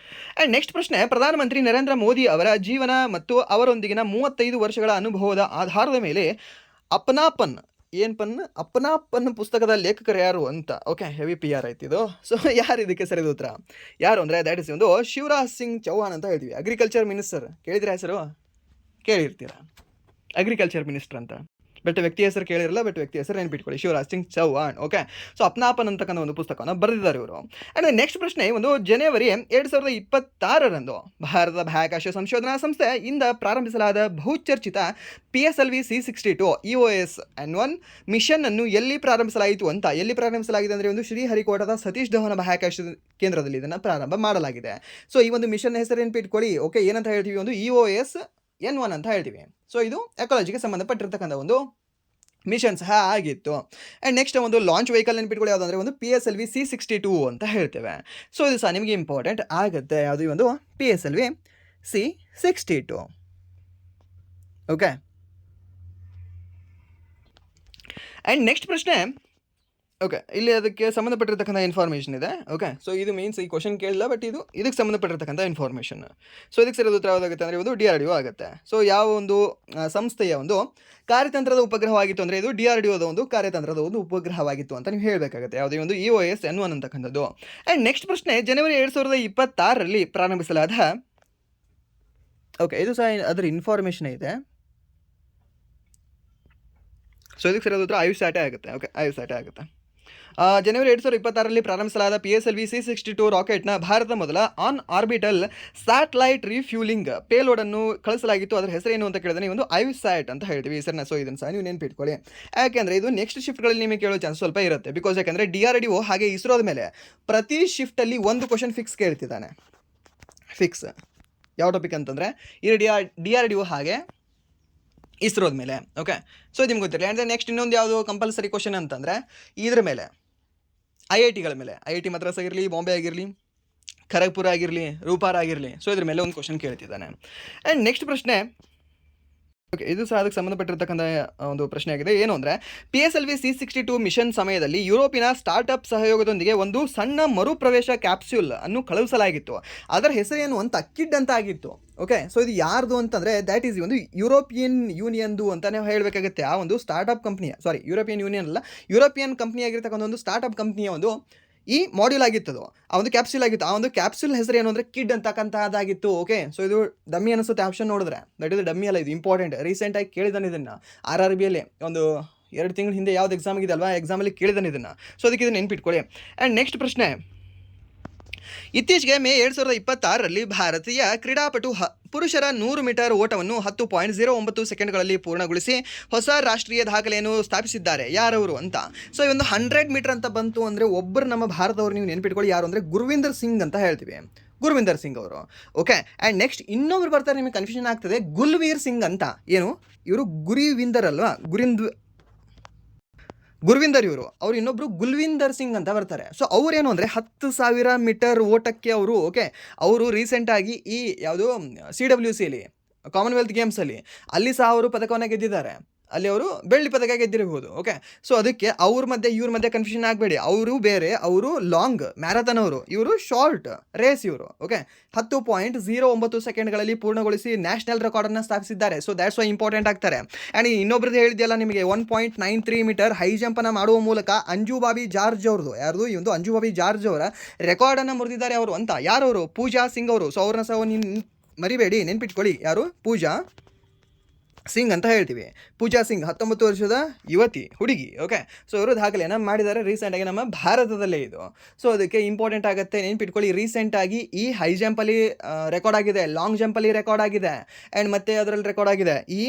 ಆ್ಯಂಡ್ ನೆಕ್ಸ್ಟ್ ಪ್ರಶ್ನೆ, ಪ್ರಧಾನಮಂತ್ರಿ ನರೇಂದ್ರ ಮೋದಿ ಅವರ ಜೀವನ ಮತ್ತು ಅವರೊಂದಿಗಿನ 35 ವರ್ಷಗಳ ಅನುಭವದ ಆಧಾರದ ಮೇಲೆ ಅಪ್ಪನಾಪನ್ ಪುಸ್ತಕದ ಲೇಖಕರು ಯಾರು ಅಂತ. ಓಕೆ, ಹೆವಿ PR ಆಯ್ತು ಇದು. ಸೊ ಯಾರು ಇದಕ್ಕೆ ಸರಿದ ಉತ್ತರ? ಯಾರು ಅಂದರೆ ದ್ಯಾಟ್ ಇಸ್ ಒಂದು ಶಿವರಾಜ್ ಸಿಂಗ್ ಚೌಹಾಣ್ ಅಂತ ಹೇಳ್ತೀವಿ. ಅಗ್ರಿಕಲ್ಚರ್ ಮಿನಿಸ್ಟರ್ ಕೇಳಿದ್ರೆ ಹೆಸರು ಕೇಳಿರ್ತೀರ, ಅಗ್ರಿಕಲ್ಚರ್ ಮಿನಿಸ್ಟರ್ ಅಂತ. ಬಟ್ ವ್ಯಕ್ತಿ ಹೆಸರು ಕೇಳಿರಲ್ಲ, ಬಟ್ ವ್ಯಕ್ತಿ ಹೆಸರು ನೆನ್ಪಿಟ್ಕೊಳ್ಳಿ, ಶಿವರಾಜ್ ಸಿಂಗ್ ಚೌಹಾಣ್. ಓಕೆ, ಸೊ ಅಪ್ನಾಪನ್ ಅಂತಕ್ಕಂಥ ಒಂದು ಪುಸ್ತಕವನ್ನು ಬರೆದಿದ್ದಾರೆ ಇವರು. ಆ್ಯಂಡ್ ನೆಕ್ಸ್ಟ್ ಪ್ರಶ್ನೆ, ಒಂದು ಜನವರಿ 2026ರಂದು ಭಾರತದ ಬಾಹ್ಯಾಕಾಶ ಸಂಶೋಧನಾ ಸಂಸ್ಥೆ ಇಂದ ಪ್ರಾರಂಭಿಸಲಾದ ಬಹುಚರ್ಚಿತ PSLV C-62 EOS N1 mission ಅನ್ನು ಎಲ್ಲಿ ಪ್ರಾರಂಭಿಸಲಾಯಿತು ಅಂತ. ಎಲ್ಲಿ ಪ್ರಾರಂಭಿಸಲಾಗಿದೆ ಅಂದರೆ ಒಂದು ಶ್ರೀಹರಿಕೋಟದ ಸತೀಶ್ ಧವನ್ ಬಾಹ್ಯಾಕಾಶ ಕೇಂದ್ರದಲ್ಲಿ ಇದನ್ನು ಪ್ರಾರಂಭ ಮಾಡಲಾಗಿದೆ. ಸೊ ಈ ಒಂದು ಮಿಷನ್ ಹೆಸರು ನೆನ್ಪಿಟ್ಕೊಳ್ಳಿ. ಓಕೆ, ಏನಂತ ಹೇಳ್ತೀವಿ? ಒಂದು EOS N1 ಅಂತ ಹೇಳ್ತೀವಿ. ಸೊ ಇದು ಎಕಾಲಜಿಗೆ ಸಂಬಂಧಪಟ್ಟಿರ್ತಕ್ಕಂಥ ಒಂದು ಮಿಷನ್ ಸಹ ಆಗಿತ್ತು. ಆ್ಯಂಡ್ ನೆಕ್ಸ್ಟ್ ಒಂದು ಲಾಂಚ್ ವೆಹಿಕಲ್ ನೆನ್ಪಿಟ್ಕೊಳ್ಳಿ, ಯಾವುದಂದರೆ ಒಂದು PSLV C-62 ಅಂತ ಹೇಳ್ತೇವೆ. ಸೊ ಇದು ಸಹ ನಿಮಗೆ ಇಂಪಾರ್ಟೆಂಟ್ ಆಗುತ್ತೆ. ಯಾವುದು ಈ ಒಂದು PSLV C-62. Okay, and next ಪ್ರಶ್ನೆ. ಓಕೆ, ಇಲ್ಲಿ ಅದಕ್ಕೆ ಸಂಬಂಧಪಟ್ಟಿರ್ತಕ್ಕಂಥ ಇನ್ಫಾರ್ಮೇಷನ್ ಇದೆ. ಓಕೆ, ಸೊ ಇದು ಮೀನ್ಸ್ ಈ ಕ್ವಶನ್ ಕೇಳಿಲ್ಲ, ಬಟ್ ಇದಕ್ಕೆ ಸಂಬಂಧಪಟ್ಟಿರ್ತಕ್ಕಂಥ ಇನ್ಫಾರ್ಮೇಷನ್. ಸೊ ಇದಕ್ಕೆ ಸರಿಯಾದ ಉತ್ತರ ಯಾವುದಾಗುತ್ತೆ ಅಂದರೆ ಒಂದು DRDO ಆಗುತ್ತೆ. ಸೊ ಯಾವ ಒಂದು ಸಂಸ್ಥೆಯ ಒಂದು ಕಾರ್ಯತಂತ್ರದ ಉಪಗ್ರಹವಾಗಿತ್ತು ಅಂದರೆ ಇದು DRDOದ ಒಂದು ಕಾರ್ಯತಂತ್ರದ ಒಂದು ಉಪಗ್ರಹವಾಗಿತ್ತು ಅಂತ ನೀವು ಹೇಳಬೇಕಾಗುತ್ತೆ. ಯಾವುದೇ ಒಂದು EOS N1 ಅಂತಕ್ಕಂಥದ್ದು. ಆ್ಯಂಡ್ ನೆಕ್ಸ್ಟ್ ಪ್ರಶ್ನೆ, ಜನವರಿ 2026ರಲ್ಲಿ ಪ್ರಾರಂಭಿಸಲಾದ. ಓಕೆ, ಇದು ಸಹ ಅದರ ಇನ್ಫಾರ್ಮೇಷನ್ ಇದೆ. ಸೊ ಇದಕ್ಕೆ ಸರಿಯಾದ ಉತ್ತರ IUSAT ಆಗುತ್ತೆ. ಓಕೆ, IUSAT ಆಗುತ್ತೆ. ಜನವರಿ 2026ರಲ್ಲಿ ಪ್ರಾರಂಭಿಸಲಾದ PSLV C-62 ರಾಕೆಟ್ನ ಭಾರತದ ಮೊದಲ ಆನ್ ಆರ್ಬಿಟಲ್ ಸ್ಯಾಟಲೈಟ್ ರಿಫ್ಯೂಲಿಂಗ್ ಪೇಲೋಡನ್ನು ಕಳಿಸಲಾಗಿತ್ತು. ಅದರ ಹೆಸರೇನು ಅಂತ ಕೇಳಿದ್ರೆ ಒಂದು ಐವ್ಯಾಟ್ ಅಂತ ಹೇಳ್ತೀವಿ ಹೆಸರನ್ನ. ಸೊ ಇದನ್ನು ಸಹ ನೀವು ನೆನ್ಪಿಟ್ಕೊಳ್ಳಿ, ಯಾಕೆಂದರೆ ಇದು ನೆಕ್ಸ್ಟ್ ಶಿಫ್ಟ್ಗಳಲ್ಲಿ ನಿಮಗೆ ಕೇಳೋ ಚಾನ್ಸ್ ಸ್ವಲ್ಪ ಇರುತ್ತೆ. ಬಿಕಾಸ್ ಯಾಕಂದರೆ DRDO ಹಾಗೆ ಇಸ್ರೋದ ಮೇಲೆ ಪ್ರತಿ ಶಿಫ್ಟಲ್ಲಿ ಒಂದು ಕ್ವಶನ್ ಫಿಕ್ಸ್ ಕೇಳ್ತಿದ್ದಾನೆ. ಫಿಕ್ಸ್ ಯಾವ ಟಾಪಿಕ್ ಅಂತಂದರೆ ಈ DRDO ಹಾಗೆ ಇಸ್ರೋದ ಮೇಲೆ. ಓಕೆ, ಸೊ ನಿಮ್ಗೆ ಗೊತ್ತಿರಲಿ. ಆ್ಯಂಡ್ ನೆಕ್ಸ್ಟ್ ಇನ್ನೊಂದು ಯಾವುದು ಕಂಪಲ್ಸರಿ ಕ್ವಶನ್ ಅಂತಂದರೆ ಇದ್ರ ಮೇಲೆ IITಗಳ ಮೇಲೆ, IIT ಮದ್ರಾಸ್ ಆಗಿರಲಿ, ಬಾಂಬೆ ಆಗಿರಲಿ, ಖರಗ್ಪುರ ಆಗಿರಲಿ, ರೂಪಾರ ಆಗಿರಲಿ, ಸೊ ಇದ್ರ ಮೇಲೆ ಒಂದು ಕ್ವಶನ್ ಕೇಳ್ತಿದ್ದಾನೆ. ಆ್ಯಂಡ್ ನೆಕ್ಸ್ಟ್ ಪ್ರಶ್ನೆ, ಓಕೆ, ಇದು ಸಹ ಅದಕ್ಕೆ ಸಂಬಂಧಪಟ್ಟಿರ್ತಕ್ಕಂಥ ಒಂದು ಪ್ರಶ್ನೆ ಆಗಿದೆ. ಏನು ಅಂದರೆ PSLV C-62 ಮಿಷನ್ ಸಮಯದಲ್ಲಿ ಯುರೋಪಿನ ಸ್ಟಾರ್ಟಪ್ ಸಹಯೋಗದೊಂದಿಗೆ ಒಂದು ಸಣ್ಣ ಮರುಪ್ರವೇಶ ಕ್ಯಾಪ್ಸ್ಯೂಲ್ ಅನ್ನು ಕಳುಹಿಸಲಾಗಿತ್ತು. ಅದರ ಹೆಸರೇನು ಅಂತ ಕಿಡ್ ಅಂತ ಆಗಿತ್ತು. ಓಕೆ, ಸೊ ಇದು ಯಾರ್ದು ಅಂತಂದರೆ ದ್ಯಾಟ್ ಈಸ್ ಒಂದು ಯುರೋಪಿಯನ್ ಯೂನಿಯನ್ದು ಅಂತಲೇ ಹೇಳಬೇಕಾಗುತ್ತೆ. ಆ ಒಂದು ಸ್ಟಾರ್ಟಪ್ ಕಂಪ್ನಿಯ, ಯುರೋಪಿಯನ್ ಯೂನಿಯನ್ ಅಲ್ಲ, ಯುರೋಪಿಯನ್ ಕಂಪ್ನಿ ಆಗಿರ್ತಕ್ಕಂಥ ಒಂದು ಸ್ಟಾರ್ಟಪ್ ಕಂಪ್ನಿಯ ಒಂದು ಈ ಮಾಡ್ಯೂಲ್ ಆಗಿತ್ತು, ಆ ಒಂದು ಕ್ಯಾಪ್ಸ್ಯೂಲ್ ಆಗಿತ್ತು. ಆ ಒಂದು ಕ್ಯಾಪ್ಸ್ಯೂಲ್ ಹೆಸರು ಏನು ಅಂದರೆ ಕಿಡ್ ಅಂತಕ್ಕಂಥದ್ದಾಗಿತ್ತು. ಓಕೆ, ಸೊ ಇದು ಡಮ್ಮಿ ಅನಿಸುತ್ತೆ ಆಪ್ಷನ್ ನೋಡಿದ್ರೆ. ದಟ್ ಇದು ಡಮ್ಮಿ ಅಲ್ಲ, ಇದು ಇಂಪಾರ್ಟೆಂಟ್. ರೀಸೆಂಟಾಗಿ ಕೇಳಿದಾನೆ ಇದನ್ನು RRBಯಲ್ಲಿ ಒಂದು 2 ತಿಂಗಳ ಹಿಂದೆ ಯಾವ್ದು ಎಕ್ಸಾಮ್ ಆಗಿದೆ ಅಲ್ವಾ, ಎಕ್ಸಾಮಲ್ಲಿ ಕೇಳಿದಾನೆ ಇದನ್ನು. ಸೊ ಅದಕ್ಕೆ ಇದನ್ನು ನೆನ್ಪಿಟ್ಕೊಳ್ಳಿ. ಆ್ಯಂಡ್ ನೆಕ್ಸ್ಟ್ ಪ್ರಶ್ನೆ, ಇತ್ತೀಚೆಗೆ ಮೇ 2026ರಲ್ಲಿ ಭಾರತೀಯ ಕ್ರೀಡಾಪಟು ಪುರುಷರ 100 ಮೀಟರ್ ಓಟವನ್ನು 10.09 ಸೆಕೆಂಡ್ಗಳಲ್ಲಿ ಪೂರ್ಣಗೊಳಿಸಿ ಹೊಸ ರಾಷ್ಟ್ರೀಯ ದಾಖಲೆಯನ್ನು ಸ್ಥಾಪಿಸಿದ್ದಾರೆ. ಯಾರವರು ಅಂತ. ಸೊ ಈ ಒಂದು 100 ಮೀಟರ್ ಅಂತ ಬಂತು ಅಂದರೆ ಒಬ್ಬರು ನಮ್ಮ ಭಾರತದವರು ನೀವು ನೆನ್ಪಿಟ್ಕೊಳ್ಳಿ. ಯಾರು ಅಂದರೆ ಗುರ್ವಿಂದರ್ ಸಿಂಗ್ ಅಂತ ಹೇಳ್ತೀವಿ. ಗುರ್ವಿಂದರ್ ಸಿಂಗ್ ಅವರು. ಓಕೆ, ಆ್ಯಂಡ್ ನೆಕ್ಸ್ಟ್ ಇನ್ನೊಬ್ರು ಬರ್ತಾರೆ, ನಿಮಗೆ ಕನ್ಫ್ಯೂಷನ್ ಆಗ್ತದೆ, ಗುಲ್ವೀರ್ ಸಿಂಗ್ ಅಂತ. ಏನು ಇವರು ಗುರಿವಿಂದರ್ ಅಲ್ವಾ, ಗುರ್ವಿಂದರ್ ಇವರು. ಅವ್ರು ಇನ್ನೊಬ್ಬರು ಗುಲ್ವಿಂದರ್ ಸಿಂಗ್ ಅಂತ ಬರ್ತಾರೆ. ಸೊ ಅವರೇನು ಅಂದರೆ 10,000 ಮೀಟರ್ ಓಟಕ್ಕೆ ಅವರು, ಓಕೆ, ಅವರು ರೀಸೆಂಟಾಗಿ ಈ ಯಾವುದು CWCಯಲ್ಲಿ ಕಾಮನ್ವೆಲ್ತ್ ಗೇಮ್ಸಲ್ಲಿ ಅಲ್ಲಿ ಸಹ ಅವರು ಪದಕವನ್ನು ಗೆದ್ದಿದ್ದಾರೆ. ಅಲ್ಲಿ ಅವರು ಬೆಳ್ಳಿ ಪದಕ ಗೆದ್ದಿರಬಹುದು. ಓಕೆ, ಸೊ ಅದಕ್ಕೆ ಇವ್ರ ಮಧ್ಯೆ ಕನ್ಫ್ಯೂಷನ್ ಆಗಬೇಡಿ. ಅವರು ಬೇರೆ, ಅವರು ಲಾಂಗ್ ಮ್ಯಾರಥಾನ್, ಇವರು ಶಾರ್ಟ್ ರೇಸ್ ಇವರು. ಓಕೆ, 10.09 ಸೆಕೆಂಡ್ಗಳಲ್ಲಿ ಪೂರ್ಣಗೊಳಿಸಿ ನ್ಯಾಷನಲ್ ರೆಕಾರ್ಡನ್ನು ಸ್ಥಾಪಿಸಿದ್ದಾರೆ. ಸೊ ದ್ಯಾಟ್ಸ್ ವೈ ಇಂಪಾರ್ಟೆಂಟ್ ಆಗ್ತಾರೆ. ಆ್ಯಂಡ್ ಇನ್ನೊಬ್ರದ್ದು ಹೇಳಿದೆಯಲ್ಲ ನಿಮಗೆ 1.93 ಮೀಟರ್ ಹೈ ಜಂಪನ್ನು ಮಾಡುವ ಮೂಲಕ ಅಂಜುಬಾಬಿ ಜಾರ್ಜ್ ಅವ್ರದ್ದು, ಯಾರ್ದು ಈ ಒಂದು ಅಂಜುಬಾಬಿ ಜಾರ್ಜ್ ಅವರ ರೆಕಾರ್ಡನ್ನು ಮುರಿದಿದ್ದಾರೆ ಅವರು ಅಂತ. ಯಾರವರು? ಪೂಜಾ ಸಿಂಗ್ ಅವರು. ಸೊ ಅವ್ರನ್ನ ಸಹ ಮರಿಬೇಡಿ, ನೆನ್ಪಿಟ್ಕೊಳ್ಳಿ. ಯಾರು? ಪೂಜಾ ಸಿಂಗ್ ಅಂತ ಹೇಳ್ತೀವಿ. ಪೂಜಾ ಸಿಂಗ್ 19 ವರ್ಷದ ಯುವತಿ, ಹುಡುಗಿ. ಓಕೆ, ಸೊ ಇವರು ದಾಖಲೆಯನ್ನು ಮಾಡಿದ್ದಾರೆ ರೀಸೆಂಟಾಗಿ ನಮ್ಮ ಭಾರತದಲ್ಲೇ ಇದು. ಸೊ ಅದಕ್ಕೆ ಇಂಪಾರ್ಟೆಂಟ್ ಆಗುತ್ತೆ, ನೆನ್ಪಿಟ್ಕೊಳ್ಳಿ. ರೀಸೆಂಟಾಗಿ ಈ ಹೈ ಜಂಪಲ್ಲಿ ರೆಕಾರ್ಡ್ ಆಗಿದೆ, ಲಾಂಗ್ ಜಂಪಲ್ಲಿ ರೆಕಾರ್ಡ್ ಆಗಿದೆ, ಆ್ಯಂಡ್ ಮತ್ತೆ ಅದರಲ್ಲಿ ರೆಕಾರ್ಡ್ ಆಗಿದೆ. ಈ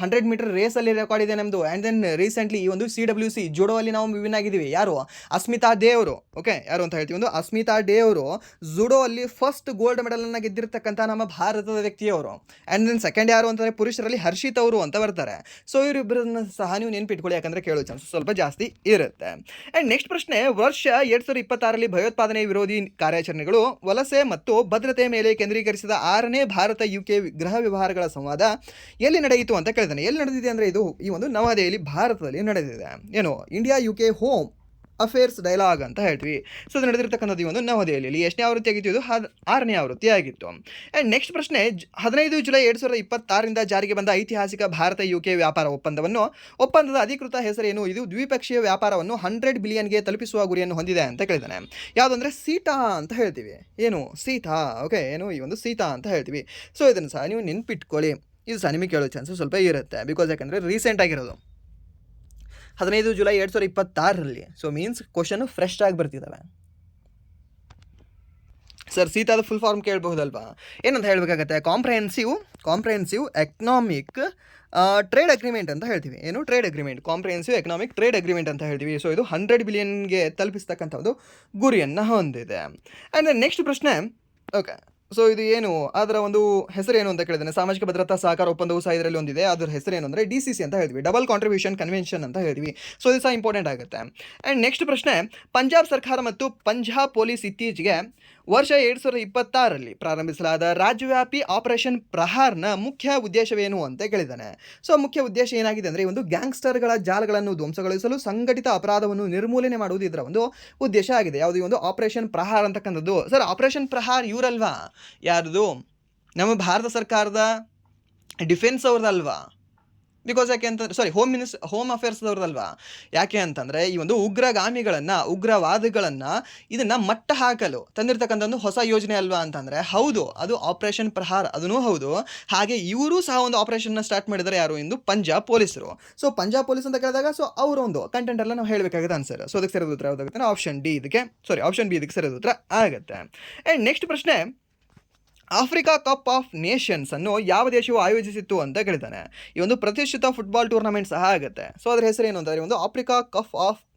100 ಮೀಟರ್ ರೇಸಲ್ಲಿ ರೆಕಾರ್ಡ್ ಇದೆ ನಮ್ಮದು. ಆ್ಯಂಡ್ ದೆನ್ ರೀಸೆಂಟ್ಲಿ ಈ ಒಂದು CWC ಜುಡೋ ಅಲ್ಲಿ ನಾವು ವಿನ್ ಆಗಿದ್ದೀವಿ. ಯಾರು? ಅಸ್ಮಿತಾ ಡೇ ಅವರು. ಓಕೆ, ಯಾರು ಅಂತ ಹೇಳ್ತೀವಿ, ಒಂದು ಅಸ್ಮಿತಾ ಡೇ ಅವರು ಜುಡೋ ಅಲ್ಲಿ ಫಸ್ಟ್ ಗೋಲ್ಡ್ ಮೆಡಲನ್ನು ಗೆದ್ದಿರ್ತಕ್ಕಂಥ ನಮ್ಮ ಭಾರತದ ವ್ಯಕ್ತಿಯವರು. ಆ್ಯಂಡ್ ದೆನ್ ಸೆಕೆಂಡ್ ಯಾರು ಅಂತಂದರೆ ಪುರುಷರಲ್ಲಿ ಹರ್ಷಿತ್ ಅವರು ಅಂತ ಬರ್ತಾರೆ. ಸೊ ಇವರಿಬ್ಬರನ್ನ ಸಹ ನೀವು ನೆನ್ಪಿಟ್ಕೊಳ್ಳಿ, ಯಾಕಂದರೆ ಕೇಳೋ ಚಾನ್ಸ್ ಸ್ವಲ್ಪ ಜಾಸ್ತಿ ಇರುತ್ತೆ. ಆ್ಯಂಡ್ ನೆಕ್ಸ್ಟ್ ಪ್ರಶ್ನೆ, ವರ್ಷ 2026ರಲ್ಲಿ ಭಯೋತ್ಪಾದನೆ ವಿರೋಧಿ ಕಾರ್ಯಾಚರಣೆಗಳು, ವಲಸೆ ಮತ್ತು ಭದ್ರತೆ ಮೇಲೆ ಕೇಂದ್ರೀಕರಿಸಿದ 6ನೇ ಭಾರತ UK ಗೃಹ ವ್ಯವಹಾರಗಳ ಸಂವಾದ ಎಲ್ಲಿ ನಡೆಯಿತು ಅಂತ ಕೇಳಿದ್ದಾನೆ. ಎಲ್ಲಿ ನಡೆದಿದೆ ಅಂದರೆ ಇದು ಈ ಒಂದು ನವದೆಹಲಿ, ಭಾರತದಲ್ಲಿ ನಡೆದಿದೆ. ಏನು? India UK home affairs dialogue ಅಂತ ಹೇಳ್ತೀವಿ. ಸೊ ಅದು ನಡೆದಿರ್ತಕ್ಕಂಥದ್ದು ಈ ಒಂದು ನವದೆಹಲಿಯಲ್ಲಿ. ಎಷ್ಟನೇ ಆವೃತ್ತಿ ಆಗಿತ್ತು? ಇದು 6ನೇ ಆವೃತ್ತಿ ಆಗಿತ್ತು. ಆ್ಯಂಡ್ ನೆಕ್ಸ್ಟ್ ಪ್ರಶ್ನೆ, 15 ಜುಲೈ 2026ರಿಂದ ಜಾರಿಗೆ ಬಂದ ಐತಿಹಾಸಿಕ ಭಾರತ UK ವ್ಯಾಪಾರ ಒಪ್ಪಂದದ ಅಧಿಕೃತ ಹೆಸರೇನು? ಇದು ದ್ವಿಪಕ್ಷೀಯ ವ್ಯಾಪಾರವನ್ನು 100 ಬಿಲಿಯನ್ಗೆ ತಲುಪಿಸುವ ಗುರಿಯನ್ನು ಹೊಂದಿದೆ ಅಂತ ಕೇಳಿದ್ದಾನೆ. ಯಾವುದಂದರೆ ಸೀಟಾ ಅಂತ ಹೇಳ್ತೀವಿ. ಏನು? ಸೀಟಾ. ಓಕೆ, ಏನು ಈ ಒಂದು ಸೀಟಾ ಅಂತ ಹೇಳ್ತೀವಿ. ಸೊ ಇದನ್ನು ಸಹ ನೀವು ನೆನ್ಪಿಟ್ಕೊಳ್ಳಿ. ಇದು ಸಹ ನಿಮಗೆ ಕೇಳೋ ಚಾನ್ಸಸ್ ಸ್ವಲ್ಪ ಇರುತ್ತೆ. ಬಿಕಾಸ್ ಯಾಕಂದರೆ ರೀಸೆಂಟ್ ಆಗಿರೋದು 15 ಜುಲೈ 2026ರಲ್ಲಿ. ಸೊ ಮೀನ್ಸ್ ಕ್ವಶನ್ ಫ್ರೆಶ್ ಆಗಿ ಬರ್ತಿದ್ದಾವೆ. ಸರ್ ಸೀತಾದ ಫುಲ್ ಫಾರ್ಮ್ ಕೇಳಬಹುದಲ್ವಾ? ಏನಂತ ಹೇಳಬೇಕಾಗತ್ತೆ? ಕಾಂಪ್ರಹೆನ್ಸಿವ್ ಎಕನಾಮಿಕ್ ಟ್ರೇಡ್ ಅಗ್ರಿಮೆಂಟ್ ಅಂತ ಹೇಳ್ತೀವಿ. ಏನು? Trade agreement, comprehensive economic trade agreement ಅಂತ ಹೇಳ್ತೀವಿ. ಸೊ ಇದು 100 ಬಿಲಿಯನ್ಗೆ ತಲುಪಿಸ್ತಕ್ಕಂಥ ಒಂದು ಗುರಿಯನ್ನು ಹೊಂದಿದೆ. ಆ್ಯಂಡ್ ನೆಕ್ಸ್ಟ್ ಪ್ರಶ್ನೆ, ಓಕೆ, ಸೊ ಇದು ಏನು, ಅದರ ಒಂದು ಹೆಸರೇನು ಅಂತ ಕೇಳಿದ್ದೇನೆ. ಸಾಮಾಜಿಕ ಭದ್ರತಾ ಸಹಕಾರ ಒಪ್ಪಂದವು ಸಹ ಇದರಲ್ಲಿ ಒಂದಿದೆ. ಅದರ ಹೆಸರೇನು ಅಂದರೆ DCC ಅಂತ ಹೇಳ್ತೀವಿ, ಡಬಲ್ ಕಾಂಟ್ರಿಬ್ಯೂಷನ್ ಕನ್ವೆನ್ಷನ್ ಅಂತ ಹೇಳ್ತೀವಿ. ಸೊ ಇದು ಸಹ ಇಂಪಾರ್ಟೆಂಟ್ ಆಗುತ್ತೆ. ಆ್ಯಂಡ್ ನೆಕ್ಸ್ಟ್ ಪ್ರಶ್ನೆ, ಪಂಜಾಬ್ ಸರ್ಕಾರ ಮತ್ತು ಪಂಜಾಬ್ ಪೊಲೀಸ್ ಇತ್ತೀಚೆಗೆ ವರ್ಷ 2026ರಲ್ಲಿ ಪ್ರಾರಂಭಿಸಲಾದ ರಾಜ್ಯವ್ಯಾಪಿ ಆಪರೇಷನ್ ಪ್ರಹಾರ್ನ ಮುಖ್ಯ ಉದ್ದೇಶವೇನು ಅಂತ ಕೇಳಿದ್ದಾನೆ. ಸೊ ಮುಖ್ಯ ಉದ್ದೇಶ ಏನಾಗಿದೆ ಅಂದರೆ ಒಂದು ಗ್ಯಾಂಗ್ಸ್ಟರ್ಗಳ ಜಾಲಗಳನ್ನು ಧ್ವಂಸಗೊಳಿಸಲು, ಸಂಘಟಿತ ಅಪರಾಧವನ್ನು ನಿರ್ಮೂಲನೆ ಮಾಡುವುದು ಇದರ ಒಂದು ಉದ್ದೇಶ ಆಗಿದೆ. ಯಾವುದು? ಈ ಒಂದು ಆಪರೇಷನ್ ಪ್ರಹಾರ್ ಅಂತಕ್ಕಂಥದ್ದು. Sir operation Prahar ಇವರಲ್ವಾ? ಯಾರ್ದು? ನಮ್ಮ ಭಾರತ ಸರ್ಕಾರದ ಡಿಫೆನ್ಸ್ ಅವ್ರದ್ದಲ್ವಾ? ಬಿಕಾಸ್ ಯಾಕೆ ಅಂತಂದ್ರೆ ಹೋಮ್ ಅಫೇರ್ಸ್ದವ್ರದಲ್ವಾ. ಯಾಕೆ ಅಂತಂದರೆ ಈ ಒಂದು ಉಗ್ರವಾದಿಗಳನ್ನು ಇದನ್ನು ಮಟ್ಟ ಹಾಕಲು ತಂದಿರತಕ್ಕಂಥ ಒಂದು ಹೊಸ ಯೋಜನೆ ಅಲ್ವಾ ಅಂತಂದರೆ ಹೌದು, ಅದು ಆಪರೇಷನ್ ಪ್ರಹಾರ ಅದೂ ಹೌದು. ಹಾಗೆ ಇವರು ಸಹ ಒಂದು ಆಪರೇಷನ್ನ ಸ್ಟಾರ್ಟ್ ಮಾಡಿದ್ದಾರೆ ಯಾರು ಎಂದು ಪಂಜಾಬ್ ಪೊಲೀಸರು. ಸೊ ಪಂಜಾಬ್ ಪೊಲೀಸ್ ಅಂತ ಕೇಳಿದಾಗ ಸೊ ಅವರ ಒಂದು ಕಂಟೆಂಟ್ ಎಲ್ಲ ನಾವು ಹೇಳಬೇಕಾಗುತ್ತೆ ಆನ್ಸರ್. ಸೊ ಅದಕ್ಕೆ ಸರಿಯಾದ ಉತ್ತರ ಯಾವ್ದಾಗುತ್ತೆ? ಆಪ್ಷನ್ ಬಿ ಇದಕ್ಕೆ ಸರಿಯಾದ ಉತ್ತರ ಆಗುತ್ತೆ. ಆ್ಯಂಡ್ ನೆಕ್ಸ್ಟ್ ಪ್ರಶ್ನೆ, ಆಫ್ರಿಕಾ ಕಪ್ ಆಫ್ ನೇಷನ್ಸ್ ಅನ್ನು ಯಾವ ದೇಶವು ಆಯೋಜಿಸಿತ್ತು ಅಂತ ಕೇಳಿದ್ದಾನೆ. ಈ ಒಂದು ಪ್ರತಿಷ್ಠಿತ ಫುಟ್ಬಾಲ್ ಟೂರ್ನಮೆಂಟ್ ಸಹ ಆಗುತ್ತೆ. ಸೊ ಅದರ ಹೆಸರು ಏನು ಅಂತಂದರೆ ಒಂದು ಆಫ್ರಿಕಾ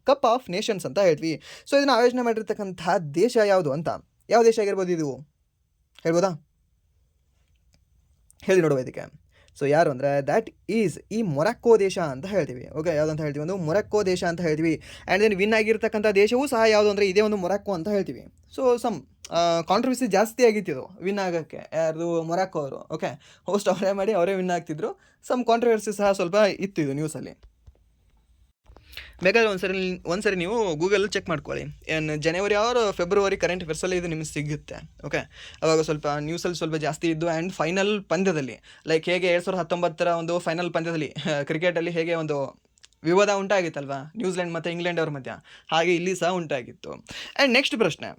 ಕಪ್ ಆಫ್ ನೇಷನ್ಸ್ ಅಂತ ಹೇಳ್ತೀವಿ. ಸೊ ಇದನ್ನು ಆಯೋಜನೆ ಮಾಡಿರ್ತಕ್ಕಂತಹ ದೇಶ ಯಾವುದು ಅಂತ, ಯಾವ ದೇಶ ಆಗಿರ್ಬೋದು ಇದು ಹೇಳ್ಬೋದಾ? ಹೇಳಿ ನೋಡುವ ಇದಕ್ಕೆ. ಸೊ ಯಾರು ಅಂದರೆ ದ್ಯಾಟ್ ಈಸ್ ಈ ಮೊರಾಕ್ಕೋ ದೇಶ ಅಂತ ಹೇಳ್ತೀವಿ. ಓಕೆ, ಯಾವುದಂತ ಹೇಳ್ತೀವಿ? ಒಂದು ಮೊರಾಕ್ಕೋ ದೇಶ ಅಂತ ಹೇಳ್ತೀವಿ. ಆ್ಯಂಡ್ ದೆನ್ ವಿನ್ ಆಗಿರ್ತಕ್ಕಂಥ ದೇಶವೂ ಸಹ ಯಾವುದು ಅಂದರೆ ಇದೇ ಒಂದು ಮೊರಾಕ್ಕೋ ಅಂತ ಹೇಳ್ತೀವಿ. ಸೊ ಸಮ್ ಕಾಂಟ್ರವರ್ಸಿ ಜಾಸ್ತಿ ಆಗಿತ್ತಿದು ವಿನ್ ಆಗೋಕ್ಕೆ. ಯಾರ್ದು? ಮೊರಾಕ್ಕೋ ಅವರು. ಓಕೆ, ಹೋಸ್ಟ್ ಅವರೇ ಮಾಡಿ ಅವರೇ ವಿನ್ ಆಗ್ತಿದ್ರು. ಸಮ್ ಕಾಂಟ್ರವರ್ಸಿ ಸಹ ಸ್ವಲ್ಪ ಇತ್ತು ಇದು ನ್ಯೂಸಲ್ಲಿ. ಬೇಕಾದ್ರೆ ಒಂದ್ಸರಿ ನೀವು ಗೂಗಲ್ ಚೆಕ್ ಮಾಡ್ಕೊಳ್ಳಿ. ಏನು ಜನವರಿ ಆರ್ ಫೆಬ್ರವರಿ ಕರೆಂಟ್ ಅಫೇರ್ಸಲ್ಲಿ ಇದು ನಿಮಗೆ ಸಿಗುತ್ತೆ. ಓಕೆ, ಅವಾಗ ಸ್ವಲ್ಪ ನ್ಯೂಸಲ್ಲಿ ಸ್ವಲ್ಪ ಜಾಸ್ತಿ ಇದ್ದು. ಆ್ಯಂಡ್ ಫೈನಲ್ ಪಂದ್ಯದಲ್ಲಿ ಲೈಕ್ ಹೇಗೆ 2019 ಒಂದು ಫೈನಲ್ ಪಂದ್ಯದಲ್ಲಿ ಕ್ರಿಕೆಟಲ್ಲಿ ಹೇಗೆ ಒಂದು ವಿವಾದ ಉಂಟಾಗಿತ್ತಲ್ವಾ ನ್ಯೂಜಿಲೆಂಡ್ ಮತ್ತು ಇಂಗ್ಲೆಂಡ್ ಅವ್ರ ಮಧ್ಯ, ಹಾಗೆ ಇಲ್ಲಿ ಸಹ ಉಂಟಾಗಿತ್ತು. ಆ್ಯಂಡ್ ನೆಕ್ಸ್ಟ್ ಪ್ರಶ್ನೆ,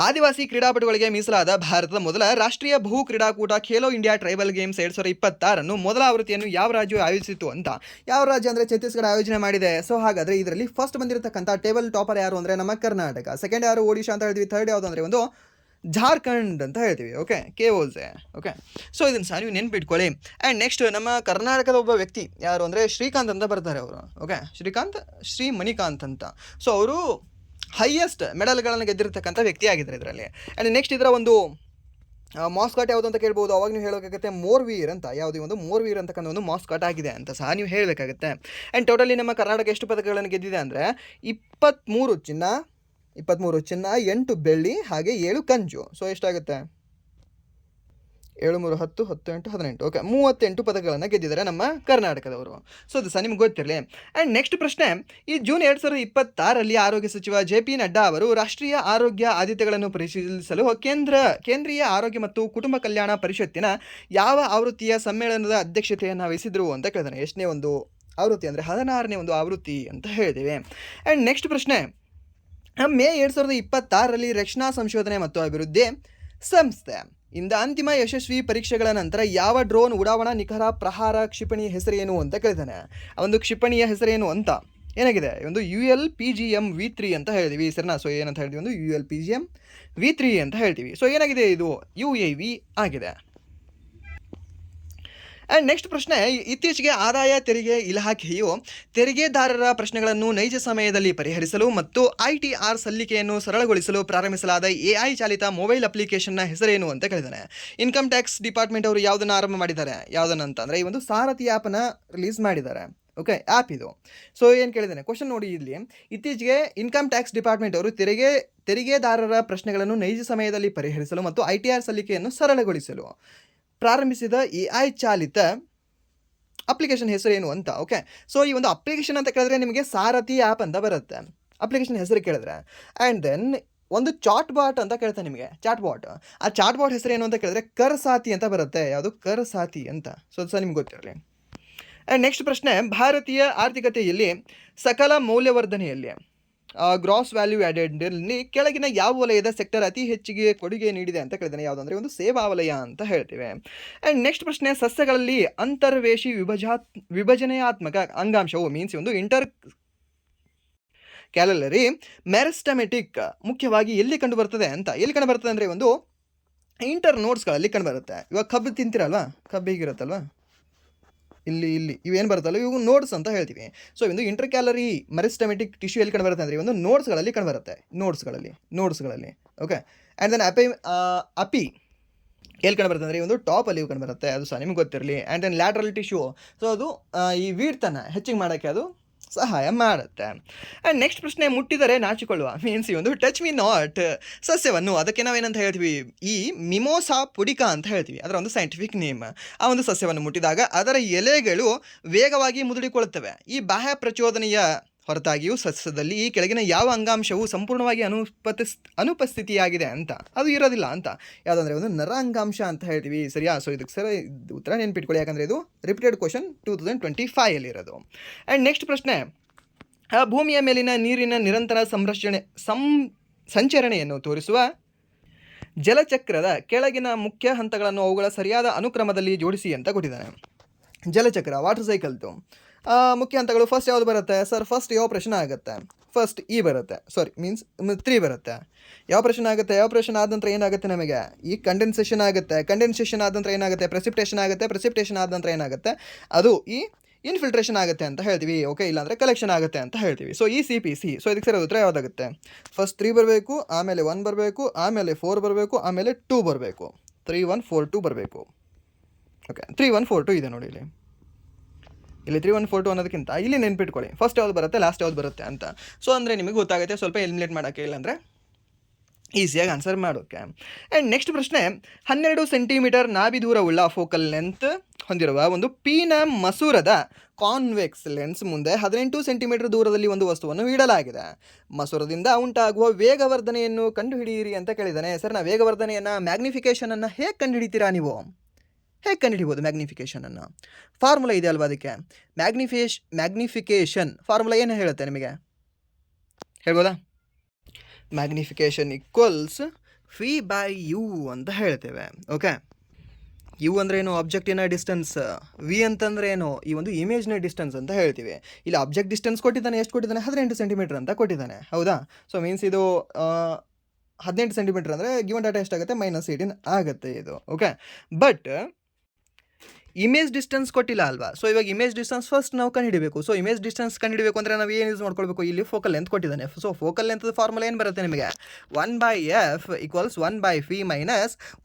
ಆದಿವಾಸಿ ಕ್ರೀಡಾಪಟುಗಳಿಗೆ ಮೀಸಲಾದ ಭಾರತದ ಮೊದಲ ರಾಷ್ಟ್ರೀಯ ಬಹು ಕ್ರೀಡಾಕೂಟ ಖೇಲೋ ಇಂಡಿಯಾ ಟ್ರೈಬಲ್ ಗೇಮ್ಸ್ 2026 ಮೊದಲ ಆವೃತ್ತಿಯನ್ನು ಯಾವ ರಾಜ್ಯವು ಆಯೋಜಿಸಿತು ಅಂತ. ಯಾವ ರಾಜ್ಯ ಅಂದರೆ ಛತ್ತೀಸ್ಗಢ ಆಯೋಜನೆ ಮಾಡಿದೆ. ಸೊ ಹಾಗಾದರೆ ಇದರಲ್ಲಿ ಫಸ್ಟ್ ಬಂದಿರತಕ್ಕಂಥ ಟೇಬಲ್ ಟಾಪರ್ ಯಾರು ಅಂದರೆ ನಮ್ಮ ಕರ್ನಾಟಕ. ಸೆಕೆಂಡ್ ಯಾರು? ಒಡಿಶಾ ಅಂತ ಹೇಳ್ತೀವಿ. ಥರ್ಡ್ ಯಾವುದು ಅಂದರೆ ಒಂದು ಜಾರ್ಖಂಡ್ ಅಂತ ಹೇಳ್ತೀವಿ. Okay, KOZ. ಓಕೆ, ಸೊ ಇದನ್ನು ಸಹ ನೀವು ನೆನ್ಪಿಟ್ಕೊಳ್ಳಿ. ಆ್ಯಂಡ್ ನೆಕ್ಸ್ಟ್ ನಮ್ಮ ಕರ್ನಾಟಕದ ಒಬ್ಬ ವ್ಯಕ್ತಿ ಯಾರು ಅಂದರೆ ಶ್ರೀಕಾಂತ್ ಅಂತ ಬರ್ತಾರೆ ಅವರು. ಓಕೆ, ಶ್ರೀ ಮಣಿಕಾಂತ್ ಅಂತ. ಸೊ ಅವರು ಹೈಯೆಸ್ಟ್ ಮೆಡಲ್ಗಳನ್ನು ಗೆದ್ದಿರತಕ್ಕಂಥ ವ್ಯಕ್ತಿ ಆಗಿದ್ದಾರೆ ಇದರಲ್ಲಿ. ಆ್ಯಂಡ್ ನೆಕ್ಸ್ಟ್ ಇದರ ಒಂದು ಮಾಸ್ಕಾಟ್ ಯಾವುದು ಅಂತ ಕೇಳ್ಬೋದು. ಅವಾಗ ನೀವು ಹೇಳಬೇಕಾಗುತ್ತೆ ಮೋರ್ವೀರ್ ಅಂತ. ಯಾವುದು? ಒಂದು ಮೋರ್ವೀರ್ ಅಂತಕ್ಕಂಥ ಒಂದು ಮಾಸ್ಕಾಟ್ ಆಗಿದೆ ಅಂತ ಸಹ ನೀವು ಹೇಳಬೇಕಾಗುತ್ತೆ. ಆ್ಯಂಡ್ ಟೋಟಲಿ ನಮ್ಮ ಕರ್ನಾಟಕ ಎಷ್ಟು ಪದಕಗಳನ್ನು ಗೆದ್ದಿದೆ ಅಂದರೆ 23 ಚಿನ್ನ, 8 ಬೆಳ್ಳಿ, ಹಾಗೆ 7 ಕಂಚು. ಸೊ ಎಷ್ಟಾಗುತ್ತೆ? 7 3 10 10 8 18. ಓಕೆ, 38 ಪದಕಗಳನ್ನು ಗೆದ್ದಿದ್ದಾರೆ ನಮ್ಮ ಕರ್ನಾಟಕದವರು. ಸೊ ಅದು ಸಹ ನಿಮ್ಗೆ ಗೊತ್ತಿರಲಿ. ಆ್ಯಂಡ್ ನೆಕ್ಸ್ಟ್ ಪ್ರಶ್ನೆ, ಈ ಜೂನ್ 2026 ಆರೋಗ್ಯ ಸಚಿವ JP ನಡ್ಡಾ ಅವರು ರಾಷ್ಟ್ರೀಯ ಆರೋಗ್ಯ ಆದ್ಯತೆಗಳನ್ನು ಪರಿಶೀಲಿಸಲು ಕೇಂದ್ರೀಯ ಆರೋಗ್ಯ ಮತ್ತು ಕುಟುಂಬ ಕಲ್ಯಾಣ ಪರಿಷತ್ತಿನ ಯಾವ ಆವೃತ್ತಿಯ ಸಮ್ಮೇಳನದ ಅಧ್ಯಕ್ಷತೆಯನ್ನು ವಹಿಸಿದ್ರು ಅಂತ ಕೇಳಿದಾನೆ. ಎಷ್ಟನೇ ಒಂದು ಆವೃತ್ತಿ ಅಂದರೆ 16ನೇ ಒಂದು ಆವೃತ್ತಿ ಅಂತ ಹೇಳಿದ್ದೇವೆ. ಆ್ಯಂಡ್ ನೆಕ್ಸ್ಟ್ ಪ್ರಶ್ನೆ, ಮೇ 2026 ರಕ್ಷಣಾ ಸಂಶೋಧನೆ ಮತ್ತು ಅಭಿವೃದ್ಧಿ ಸಂಸ್ಥೆ ಇಂದ ಅಂತಿಮ ಯಶಸ್ವಿ ಪರೀಕ್ಷೆಗಳ ನಂತರ ಯಾವ ಡ್ರೋನ್ ಉಡಾವಣಾ ನಿಖರ ಪ್ರಹಾರ ಕ್ಷಿಪಣಿ ಹೆಸರೇನು ಅಂತ ಕೇಳಿದ್ದಾನೆ. ಆ ಒಂದು ಕ್ಷಿಪಣಿಯ ಹೆಸರೇನು ಅಂತ ಏನಾಗಿದೆ? ಒಂದು ULPGM V3 ಅಂತ ಹೇಳ್ತೀವಿ ಹೆಸರನ್ನ. ಸೊ ಏನಂತ ಹೇಳ್ತೀವಿ? ಒಂದು ULPGM V3 ಅಂತ ಹೇಳ್ತೀವಿ. ಸೊ ಏನಾಗಿದೆ? ಇದು UAV ಆಗಿದೆ. ಆ್ಯಂಡ್ ನೆಕ್ಸ್ಟ್ ಪ್ರಶ್ನೆ, ಇತ್ತೀಚೆಗೆ ಆದಾಯ ತೆರಿಗೆ ಇಲಾಖೆಯು ತೆರಿಗೆದಾರರ ಪ್ರಶ್ನೆಗಳನ್ನು ನೈಜ ಸಮಯದಲ್ಲಿ ಪರಿಹರಿಸಲು ಮತ್ತು ITR ಸಲ್ಲಿಕೆಯನ್ನು ಸರಳಗೊಳಿಸಲು ಪ್ರಾರಂಭಿಸಲಾದ AI ಚಾಲಿತ ಮೊಬೈಲ್ ಅಪ್ಲಿಕೇಶನ್ನ ಹೆಸರೇನು ಅಂತ ಕೇಳಿದ್ದಾನೆ. ಇನ್ಕಮ್ ಟ್ಯಾಕ್ಸ್ ಡಿಪಾರ್ಟ್ಮೆಂಟ್ ಅವರು ಯಾವುದನ್ನು ಆರಂಭ ಮಾಡಿದ್ದಾರೆ? ಯಾವುದನ್ನು ಅಂತಂದರೆ ಈ ಒಂದು ಸಾರಥಿ ಆ್ಯಪನ್ನು ರಿಲೀಸ್ ಮಾಡಿದ್ದಾರೆ. ಓಕೆ, ಆ್ಯಪ್ ಇದು. ಸೊ ಏನು ಕೇಳಿದ್ದಾನೆ ಕ್ವಶನ್ ನೋಡಿ ಇಲ್ಲಿ, ಇತ್ತೀಚೆಗೆ ಇನ್ಕಮ್ ಟ್ಯಾಕ್ಸ್ ಡಿಪಾರ್ಟ್ಮೆಂಟ್ ಅವರು ತೆರಿಗೆದಾರರ ಪ್ರಶ್ನೆಗಳನ್ನು ನೈಜ ಸಮಯದಲ್ಲಿ ಪರಿಹರಿಸಲು ಮತ್ತು ITR ಸಲ್ಲಿಕೆಯನ್ನು ಸರಳಗೊಳಿಸಲು ಪ್ರಾರಂಭಿಸಿದ AI ಚಾಲಿತ ಅಪ್ಲಿಕೇಶನ್ ಹೆಸರೇನು ಅಂತ. ಓಕೆ, ಸೊ ಈ ಒಂದು ಅಪ್ಲಿಕೇಶನ್ ಅಂತ ಕೇಳಿದ್ರೆ ನಿಮಗೆ ಸಾರಥಿ ಆ್ಯಪ್ ಅಂತ ಬರುತ್ತೆ ಅಪ್ಲಿಕೇಶನ್ ಹೆಸರು ಕೇಳಿದ್ರೆ. ಆ್ಯಂಡ್ ದೆನ್ ಒಂದು ಚಾಟ್ ಬಾಟ್ ಅಂತ ಕೇಳ್ತಾನೆ ನಿಮಗೆ, ಚಾಟ್ ಬಾಟ್. ಆ ಚಾಟ್ ಬಾಟ್ ಹೆಸರೇನು ಅಂತ ಕೇಳಿದ್ರೆ ಕರ್ಸಾತಿ ಅಂತ ಬರುತ್ತೆ. ಯಾವುದು? ಕರ್ಸಾತಿ ಅಂತ. ಸೊ ಅದು ಸಹ ನಿಮ್ಗೆ ಗೊತ್ತಿರಲಿ. ಆ್ಯಂಡ್ ನೆಕ್ಸ್ಟ್ ಪ್ರಶ್ನೆ, ಭಾರತೀಯ ಆರ್ಥಿಕತೆಯಲ್ಲಿ ಸಕಲ ಮೌಲ್ಯವರ್ಧನೆಯಲ್ಲಿ ಗ್ರಾಸ್ ವ್ಯಾಲ್ಯೂ ಆ್ಯಡೆಡ್ನಲ್ಲಿ ಕೆಳಗಿನ ಯಾವ ವಲಯದ ಸೆಕ್ಟರ್ ಅತಿ ಹೆಚ್ಚಿಗೆ ಕೊಡುಗೆ ನೀಡಿದೆ ಅಂತ ಕೇಳಿದ್ದಾನೆ. ಯಾವುದಂದರೆ ಒಂದು ಸೇವಾ ವಲಯ ಅಂತ ಹೇಳ್ತೇವೆ. ಆ್ಯಂಡ್ ನೆಕ್ಸ್ಟ್ ಪ್ರಶ್ನೆ, ಸಸ್ಯಗಳಲ್ಲಿ ಅಂತರ್ವೇಶಿ ವಿಭಜನೆಯಾತ್ಮಕ ಅಂಗಾಂಶವು ಮೀನ್ಸ್ ಒಂದು ಇಂಟರ್ ಕ್ಯಾಲರಿ ಮೆರಿಸ್ಟಮೆಟಿಕ್ ಮುಖ್ಯವಾಗಿ ಎಲ್ಲಿ ಕಂಡುಬರ್ತದೆ ಅಂತ. ಎಲ್ಲಿ ಕಂಡುಬರ್ತದೆ ಅಂದರೆ ಒಂದು ಇಂಟರ್ ನೋಡ್ಸ್ಗಳಲ್ಲಿ ಕಂಡುಬರುತ್ತೆ. ಇವಾಗ ಕಬ್ಬು ತಿಂತೀರಲ್ವಾ, ಕಬ್ಬು ಹೀಗಿರುತ್ತಲ್ವ, ಇಲ್ಲಿ ಇವೇನು ಬರುತ್ತಲ್ಲ ಇವು ನೋಡ್ಸ್ ಅಂತ ಹೇಳ್ತೀವಿ. ಸೊ ಒಂದು ಇಂಟರ್ ಕ್ಯಾಲರಿ ಮೆರಿಸ್ಟಮೆಟಿಕ್ ಟಿಶ್ಯೂ ಎಲ್ಲಿ ಕಂಡುಬರುತ್ತೆ ಅಂದರೆ ಒಂದು ನೋಡ್ಸ್ಗಳಲ್ಲಿ ಕಂಡುಬರುತ್ತೆ. ನೋಡ್ಸ್ಗಳಲ್ಲಿ ಓಕೆ. ಆ್ಯಂಡ್ ದೆನ್ ಅಪಿ ಎಲ್ಲಿ ಕಂಡುಬರುತ್ತೆ ಅಂದರೆ ಒಂದು ಟಾಪಲ್ಲಿ ಕಂಡುಬರುತ್ತೆ. ಅದು ಸಹ ನಿಮ್ಗೆ ಗೊತ್ತಿರಲಿ. And then lateral tissue, so ಅದು ಈ ವೀಡ್ತನ ಹೆಚ್ಚಿಗೆ ಮಾಡೋಕ್ಕೆ ಅದು ಸಹಾಯ ಮಾಡುತ್ತೆ. ಆ್ಯಂಡ್ ನೆಕ್ಸ್ಟ್ ಪ್ರಶ್ನೆ, ಮುಟ್ಟಿದರೆ ನಾಚಿಕೊಳ್ಳುವ ಮೀನ್ಸ್ ಈ ಒಂದು ಟಚ್ ಮಿ ನಾಟ್ ಸಸ್ಯವನ್ನು, ಅದಕ್ಕೆ ನಾವೇನಂತ ಹೇಳ್ತೀವಿ? ಈ ಮಿಮೋಸಾ ಪುಡಿಕಾ ಅಂತ ಹೇಳ್ತೀವಿ. ಅದರ ಒಂದು ಸೈಂಟಿಫಿಕ್ ನೇಮ್. ಆ ಒಂದು ಸಸ್ಯವನ್ನು ಮುಟ್ಟಿದಾಗ ಅದರ ಎಲೆಗಳು ವೇಗವಾಗಿ ಮುದುಡಿಕೊಳ್ಳುತ್ತವೆ. ಈ ಬಾಹ್ಯ ಪ್ರಚೋದನೆಯ ಹೊರತಾಗಿಯೂ ಸಸ್ಯದಲ್ಲಿ ಈ ಕೆಳಗಿನ ಯಾವ ಅಂಗಾಂಶವು ಸಂಪೂರ್ಣವಾಗಿ ಅನುಪಸ್ಥಿತಿಯಾಗಿದೆ ಅಂತ, ಅದು ಇರೋದಿಲ್ಲ ಅಂತ. ಯಾವುದಂದ್ರೆ ಒಂದು ನರ ಅಂಗಾಂಶ ಅಂತ ಹೇಳ್ತೀವಿ, ಸರಿಯಾ? ಸೊ ಇದಕ್ಕೆ ಸರ್ ಉತ್ತರ ನೆನ್ಪಿಟ್ಕೊಳ್ಳಿ, ಯಾಕಂದರೆ ಇದು ರಿಪೀಟೆಡ್ ಕ್ವಶನ್ 2025 ಇರೋದು. ಆ್ಯಂಡ್ ನೆಕ್ಸ್ಟ್ ಪ್ರಶ್ನೆ, ಭೂಮಿಯ ಮೇಲಿನ ನೀರಿನ ನಿರಂತರ ಸಂಚರಣೆಯನ್ನು ತೋರಿಸುವ ಜಲಚಕ್ರದ ಕೆಳಗಿನ ಮುಖ್ಯ ಹಂತಗಳನ್ನು ಅವುಗಳ ಸರಿಯಾದ ಅನುಕ್ರಮದಲ್ಲಿ ಜೋಡಿಸಿ ಅಂತ ಕೊಟ್ಟಿದ್ದಾನೆ. ಜಲಚಕ್ರ, ವಾಟರ್ ಸೈಕಲ್ದು ಮುಖ್ಯ ಹಂತಗಳು ಫಸ್ಟ್ ಯಾವುದು ಬರುತ್ತೆ ಸರ್? ಫಸ್ಟ್ ಯಾವ ಪ್ರಶ್ನೆ ಆಗುತ್ತೆ? ಫಸ್ಟ್ ಬರುತ್ತೆ, ಮೀನ್ಸ್ 3 ಬರುತ್ತೆ. ಯಾವ ಪ್ರಶ್ನೆ ಆಗುತ್ತೆ? ಯಾವ ಪ್ರಶ್ನೆ ಆದ ನಂತರ ಏನಾಗುತ್ತೆ ನಮಗೆ? ಈ ಕಂಡೆನ್ಸೇಷನ್ ಆಗುತ್ತೆ. ಕಂಡೆನ್ಸೇಷನ್ ಆದ ನಂತರ ಏನಾಗುತ್ತೆ? ಪ್ರೆಸಿಪಿಟೇಷನ್ ಆಗುತ್ತೆ. ಪ್ರೆಸಿಪಿಟೇಷನ್ ಆದ ನಂತರ ಏನಾಗುತ್ತೆ? ಅದು ಈ ಇನ್ಫಿಲ್ಟ್ರೇಷನ್ ಆಗುತ್ತೆ ಅಂತ ಹೇಳ್ತೀವಿ. ಓಕೆ, ಇಲ್ಲಾಂದರೆ ಕಲೆಕ್ಷನ್ ಆಗುತ್ತೆ ಅಂತ ಹೇಳ್ತೀವಿ. ಸೊ ಈ CPC. ಸೊ ಇದಕ್ಕೆ ಸರಿ ಉತ್ತರ ಯಾವುದಾಗುತ್ತೆ? ಫಸ್ಟ್ 3 ಬರಬೇಕು, ಆಮೇಲೆ 1 ಬರಬೇಕು, ಆಮೇಲೆ 4 ಬರಬೇಕು, ಆಮೇಲೆ 2 ಬರಬೇಕು. 3 1 4 2 ಬರಬೇಕು. ಓಕೆ, 3 1 4 2 ಇದೆ ನೋಡಿ ಇಲ್ಲಿ 3 1 4 2 ಅನ್ನೋದಕ್ಕಿಂತ ಇಲ್ಲಿ ನೆನ್ಪಿಟ್ಕೊಳ್ಳಿ, ಫಸ್ಟ್ ಯಾವ್ದು ಬರುತ್ತೆ, ಲಾಸ್ಟ್ ಯಾವ್ದು ಬರುತ್ತೆ ಅಂತ. ಸೊ ಅಂದರೆ ನಿಮಗೆ ಗೊತ್ತಾಗುತ್ತೆ, ಸ್ವಲ್ಪ ಎಲಿಮಿನೇಟ್ ಮಾಡೋಕ್ಕೆ, ಇಲ್ಲಾಂದರೆ ಈಸಿಯಾಗಿ ಆನ್ಸರ್ ಮಾಡೋಕ್ಕೆ. ಆ್ಯಂಡ್ ನೆಕ್ಸ್ಟ್ ಪ್ರಶ್ನೆ, 12 ಸೆಂಟಿಮೀಟರ್ ನಾಭಿ ದೂರವುಳ್ಳ ಫೋಕಲ್ ಲೆಂತ್ ಹೊಂದಿರುವ ಒಂದು ಪೀನ ಮಸೂರದ ಕಾನ್ವೆಕ್ಸ್ ಲೆನ್ಸ್ ಮುಂದೆ 18 ಸೆಂಟಿಮೀಟರ್ ದೂರದಲ್ಲಿ ಒಂದು ವಸ್ತುವನ್ನು ಇಡಲಾಗಿದೆ. ಮಸೂರದಿಂದ ಉಂಟಾಗುವ ವೇಗವರ್ಧನೆಯನ್ನು ಕಂಡುಹಿಡಿಯಿರಿ ಅಂತ ಕೇಳಿದ್ದಾನೆ. ಸರ್, ನಾ ವೇಗವರ್ಧನೆಯನ್ನು, ಮ್ಯಾಗ್ನಿಫಿಕೇಷನನ್ನು ಹೇಗೆ ಕಂಡುಹಿಡಿತೀರಾ ನೀವು? ಹೇಗೆ ಕಂಡುಹಿಡಿಬೋದು ಮ್ಯಾಗ್ನಿಫಿಕೇಷನನ್ನು? ಫಾರ್ಮುಲಾ ಇದೆ ಅಲ್ವಾ ಅದಕ್ಕೆ? ಮ್ಯಾಗ್ನಿಫಿಕೇಷನ್ ಫಾರ್ಮುಲಾ ಏನು ಹೇಳುತ್ತೆ ನಿಮಗೆ, ಹೇಳ್ಬೋದಾ? ಮ್ಯಾಗ್ನಿಫಿಕೇಷನ್ ಈಕ್ವಲ್ಸ್ V/U ಅಂತ ಹೇಳ್ತೇವೆ. ಓಕೆ, ಯು ಅಂದರೆ ಏನು? ಆಬ್ಜೆಕ್ಟಿನ ಡಿಸ್ಟೆನ್ಸ್. ವಿ ಅಂತಂದರೆ ಏನು? ಈ ಒಂದು ಇಮೇಜ್ನ ಡಿಸ್ಟೆನ್ಸ್ ಅಂತ ಹೇಳ್ತೀವಿ. ಇಲ್ಲಿ ಆಬ್ಜೆಕ್ಟ್ ಡಿಸ್ಟೆನ್ಸ್ ಕೊಟ್ಟಿದ್ದಾನೆ, ಎಷ್ಟು ಕೊಟ್ಟಿದ್ದಾನೆ? 18 ಸೆಂಟಿಮೀಟರ್ ಅಂತ ಕೊಟ್ಟಿದ್ದಾನೆ, ಹೌದಾ? ಸೊ ಮೀನ್ಸ್ ಇದು 18 ಸೆಂಟಿಮೀಟರ್ ಅಂದರೆ ಗಿವನ್ ಡಾಟಾ ಎಷ್ಟಾಗುತ್ತೆ? -18 ಆಗುತ್ತೆ ಇದು. ಓಕೆ, ಬಟ್ ಇಮೇಜ್ ಡಿಸ್ಟೆನ್ಸ್ ಕೊಟ್ಟಿಲ್ಲ ಅಲ್ವಾ? ಸೊ ಇವಾಗ ಇಮೇಜ್ ಡಿಸ್ಟೆನ್ಸ್ ಫಸ್ಟ್ ನಾವು ಕಂಡುಹಿಡಬೇಕು. ಸೊ ಇಮೇಜ್ ಡಿಸ್ಟೆನ್ಸ್ ಕಂಡುಹಿಡಬೇಕು ಅಂದರೆ ನಾವು ಏನು ಯೂಸ್ ಮಾಡ್ಕೊಳ್ಬೇಕು? ಇಲ್ಲಿ ಫೋಕಲ್ ಲೆಂತ್ ಕೊಟ್ಟಿದ್ದಾನೆ. ಸೊ ಫೋಕಲ್ ಲೆಂತ್ ಫಾರ್ಮುಲಾ ಏನು ಬರುತ್ತೆ ನಿಮಗೆ? 1/f = 1/v -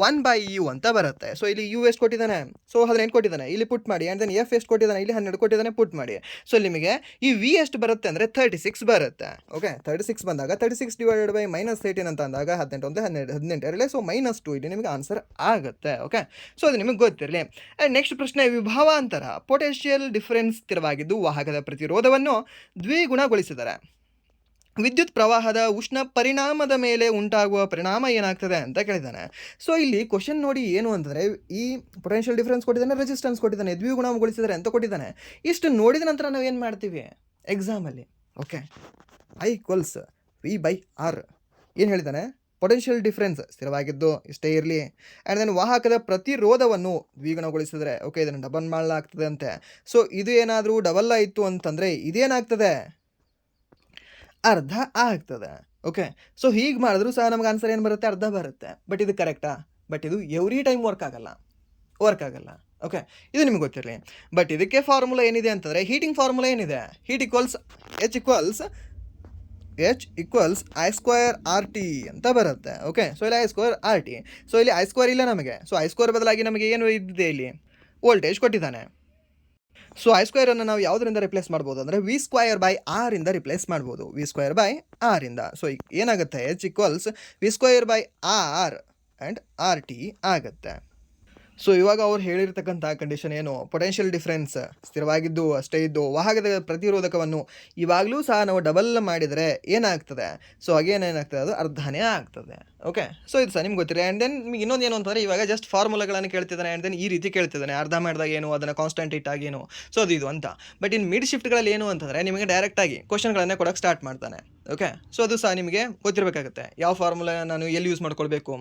1/u ಅಂತ ಬರುತ್ತೆ. ಸೊ ಇಲ್ಲಿ ಯು ಎಷ್ಟು ಕೊಟ್ಟಿದ್ದಾನೆ? ಸೊ 18 ಕೊಟ್ಟಿದ್ದಾನೆ, ಇಲ್ಲಿ ಪುಟ್ ಮಾಡಿ. ಆ್ಯಂಡ್ ದೆನ್ ಎಫ್ ಎಷ್ಟು ಕೊಟ್ಟಿದ್ದಾನೆ? ಇಲ್ಲಿ 12 ಕೊಟ್ಟಿದ್ದಾನೆ, ಪುಟ್ ಮಾಡಿ. ಸೊ ನಿಮಗೆ ಈ ವಿ ಎಷ್ಟು ಬರುತ್ತೆ ಅಂದರೆ 36 ಬರುತ್ತೆ. ಓಕೆ, 36 ಬಂದಾಗ 36 / -18 ಅಂತ ಅಂದಾಗ 18 ಒಂದು 18 ಇರಲಿ. ಸೊ -2 ಇಲ್ಲಿ ನಿಮಗೆ ಆನ್ಸರ್ ಆಗುತ್ತೆ. ಓಕೆ, ಸೊ ಅದು ನಿಮಗೆ ಗೊತ್ತಿರಲಿ. ಆ್ಯಂಡ್ ನೆಕ್ಸ್ಟ್ ಪ್ರಶ್ನೆ, ವಿಭವಾಂತರ ಪೊಟೆನ್ಷಿಯಲ್ ಡಿಫರೆನ್ಸ್ ಸ್ಥಿರವಾಗಿದ್ದು ವಾಹಕದ ಪ್ರತಿರೋಧವನ್ನು ದ್ವಿಗುಣಗೊಳಿಸಿದರೆ ವಿದ್ಯುತ್ ಪ್ರವಾಹದ ಉಷ್ಣ ಪರಿಣಾಮದ ಮೇಲೆ ಉಂಟಾಗುವ ಪರಿಣಾಮ ಏನಾಗ್ತದೆ ಅಂತ ಕೇಳಿದ್ದಾನೆ. ಸೊ ಇಲ್ಲಿ ಕ್ವಶನ್ ನೋಡಿ ಏನು ಅಂತಂದರೆ, ಈ ಪೊಟೆನ್ಷಿಯಲ್ ಡಿಫರೆನ್ಸ್ ಕೊಟ್ಟಿದ್ದಾನೆ, ರೆಸಿಸ್ಟೆನ್ಸ್ ಕೊಟ್ಟಿದ್ದಾನೆ, ದ್ವಿಗುಣಗೊಳಿಸಿದರೆ ಅಂತ ಕೊಟ್ಟಿದ್ದಾನೆ. ಇಷ್ಟು ನೋಡಿದ ನಂತರ ನಾವು ಏನು ಮಾಡ್ತೀವಿ ಎಕ್ಸಾಮಲ್ಲಿ? ಓಕೆ, I = V/R ಏನು ಹೇಳಿದ್ದಾನೆ? ಪೊಟೆನ್ಷಿಯಲ್ ಡಿಫ್ರೆನ್ಸ್ ಸ್ಥಿರವಾಗಿದ್ದು ಇಷ್ಟೇ ಇರಲಿ. ಆ್ಯಂಡ್ ದೆನ್ ವಾಹಕದ ಪ್ರತಿರೋಧವನ್ನು ದ್ವಿಗುಣಗೊಳಿಸಿದರೆ, ಓಕೆ, ಇದನ್ನು ಡಬಲ್ ಮಾಡಲಾಗ್ತದೆ ಅಂತೆ. ಸೊ ಇದು ಏನಾದರೂ ಡಬಲ್ ಆಯಿತು ಅಂತಂದರೆ ಇದೇನಾಗ್ತದೆ? ಅರ್ಧ ಆಗ್ತದೆ. ಓಕೆ, ಸೊ ಹೀಗೆ ಮಾಡಿದ್ರು ಸಹ ನಮ್ಗೆ ಆನ್ಸರ್ ಏನು ಬರುತ್ತೆ? ಅರ್ಧ ಬರುತ್ತೆ. ಬಟ್ ಇದು ಕರೆಕ್ಟಾ? ಬಟ್ ಇದು ಎವ್ರಿ ಟೈಮ್ ವರ್ಕ್ ಆಗಲ್ಲ. ಓಕೆ, ಇದು ನಿಮ್ಗೆ ಗೊತ್ತಿರಲಿ. ಬಟ್ ಇದಕ್ಕೆ ಫಾರ್ಮುಲಾ ಏನಿದೆ ಅಂತಂದರೆ, ಹೀಟಿಂಗ್ ಫಾರ್ಮುಲಾ ಏನಿದೆ? H = I²RT ಅಂತ ಬರುತ್ತೆ. ಓಕೆ, ಸೊ ಇಲ್ಲಿ I²RT. ಸೊ ಇಲ್ಲಿ I² ಇಲ್ಲ ನಮಗೆ. ಸೊ I² ಬದಲಾಗಿ ನಮಗೆ ಏನು ಇದ್ದಿದೆ? ಇಲ್ಲಿ ವೋಲ್ಟೇಜ್ ಕೊಟ್ಟಿದ್ದಾನೆ. ಸೊ I² ಅನ್ನು ನಾವು ಯಾವುದರಿಂದ ರಿಪ್ಲೇಸ್ ಮಾಡ್ಬೋದು ಅಂದರೆ V²/R ಇಂದ ರಿಪ್ಲೇಸ್ ಮಾಡ್ಬೋದು. V²/R ಇಂದ. ಸೊ ಏನಾಗುತ್ತೆ? H = V²/R ಆ್ಯಂಡ್ RT ಆಗುತ್ತೆ. ಸೊ ಇವಾಗ ಅವ್ರು ಹೇಳಿರ್ತಕ್ಕಂಥ ಕಂಡೀಷನ್ ಏನು? ಪೊಟೆನ್ಷಿಯಲ್ ಡಿಫ್ರೆನ್ಸ್ ಸ್ಥಿರವಾಗಿದ್ದು ಅಷ್ಟೇ ಇದ್ದು ವಾಹಕದ ಪ್ರತಿರೋಧಕವನ್ನು ಇವಾಗಲೂ ಸಹ ನಾವು ಡಬಲ್ ಮಾಡಿದರೆ ಏನಾಗ್ತದೆ? ಸೊ ಅಗೇನ್ ಏನಾಗ್ತದೆ? ಅದು ಅರ್ಧನೇ ಆಗ್ತದೆ. ಓಕೆ, ಸೊ ಇದು ಸಹ ನಿಮ್ಗೆ ಗೊತ್ತಿದೆ. ಆ್ಯಂಡ್ ದೆನ್ ನಿಮಗೆ ಇನ್ನೊಂದು ಏನು ಅಂತಂದರೆ, ಇವಾಗ ಜಸ್ಟ್ ಫಾರ್ಮುಲಾಗಳನ್ನು ಕೇಳ್ತಿದ್ದಾನೆ. ಆ್ಯಂಡ್ ದೆನ್ ಈ ರೀತಿ ಕೇಳ್ತಿದ್ದಾನೆ, ಅರ್ಧ ಮಾಡಿದಾಗ ಏನು, ಅದನ್ನು ಕಾನ್ಸ್ಟೆಂಟ್ ಇಟ್ಟಾಗೇನು, ಸೊ ಅದು ಇದು ಅಂತ. ಬಟ್ ಇನ್ನು ಮಿಡ್ ಶಿಫ್ಟ್ಗಳಲ್ಲಿ ಏನು ಅಂತಂದರೆ, ನಿಮಗೆ ಡೈರೆಕ್ಟಾಗಿ ಕ್ವಶನ್ಗಳನ್ನೇ ಕೊಡೋಕ್ಕೆ ಸ್ಟಾರ್ಟ್ ಮಾಡ್ತಾನೆ. ಓಕೆ, ಸೊ ಅದು ಸಹ ನಿಮಗೆ ಗೊತ್ತಿರಬೇಕಾಗುತ್ತೆ. ಯಾವ ಫಾರ್ಮುಲಾ ನಾನು ಎಲ್ಲಿ ಯೂಸ್ ಮಾಡ್ಕೊಳ್ಬೇಕು?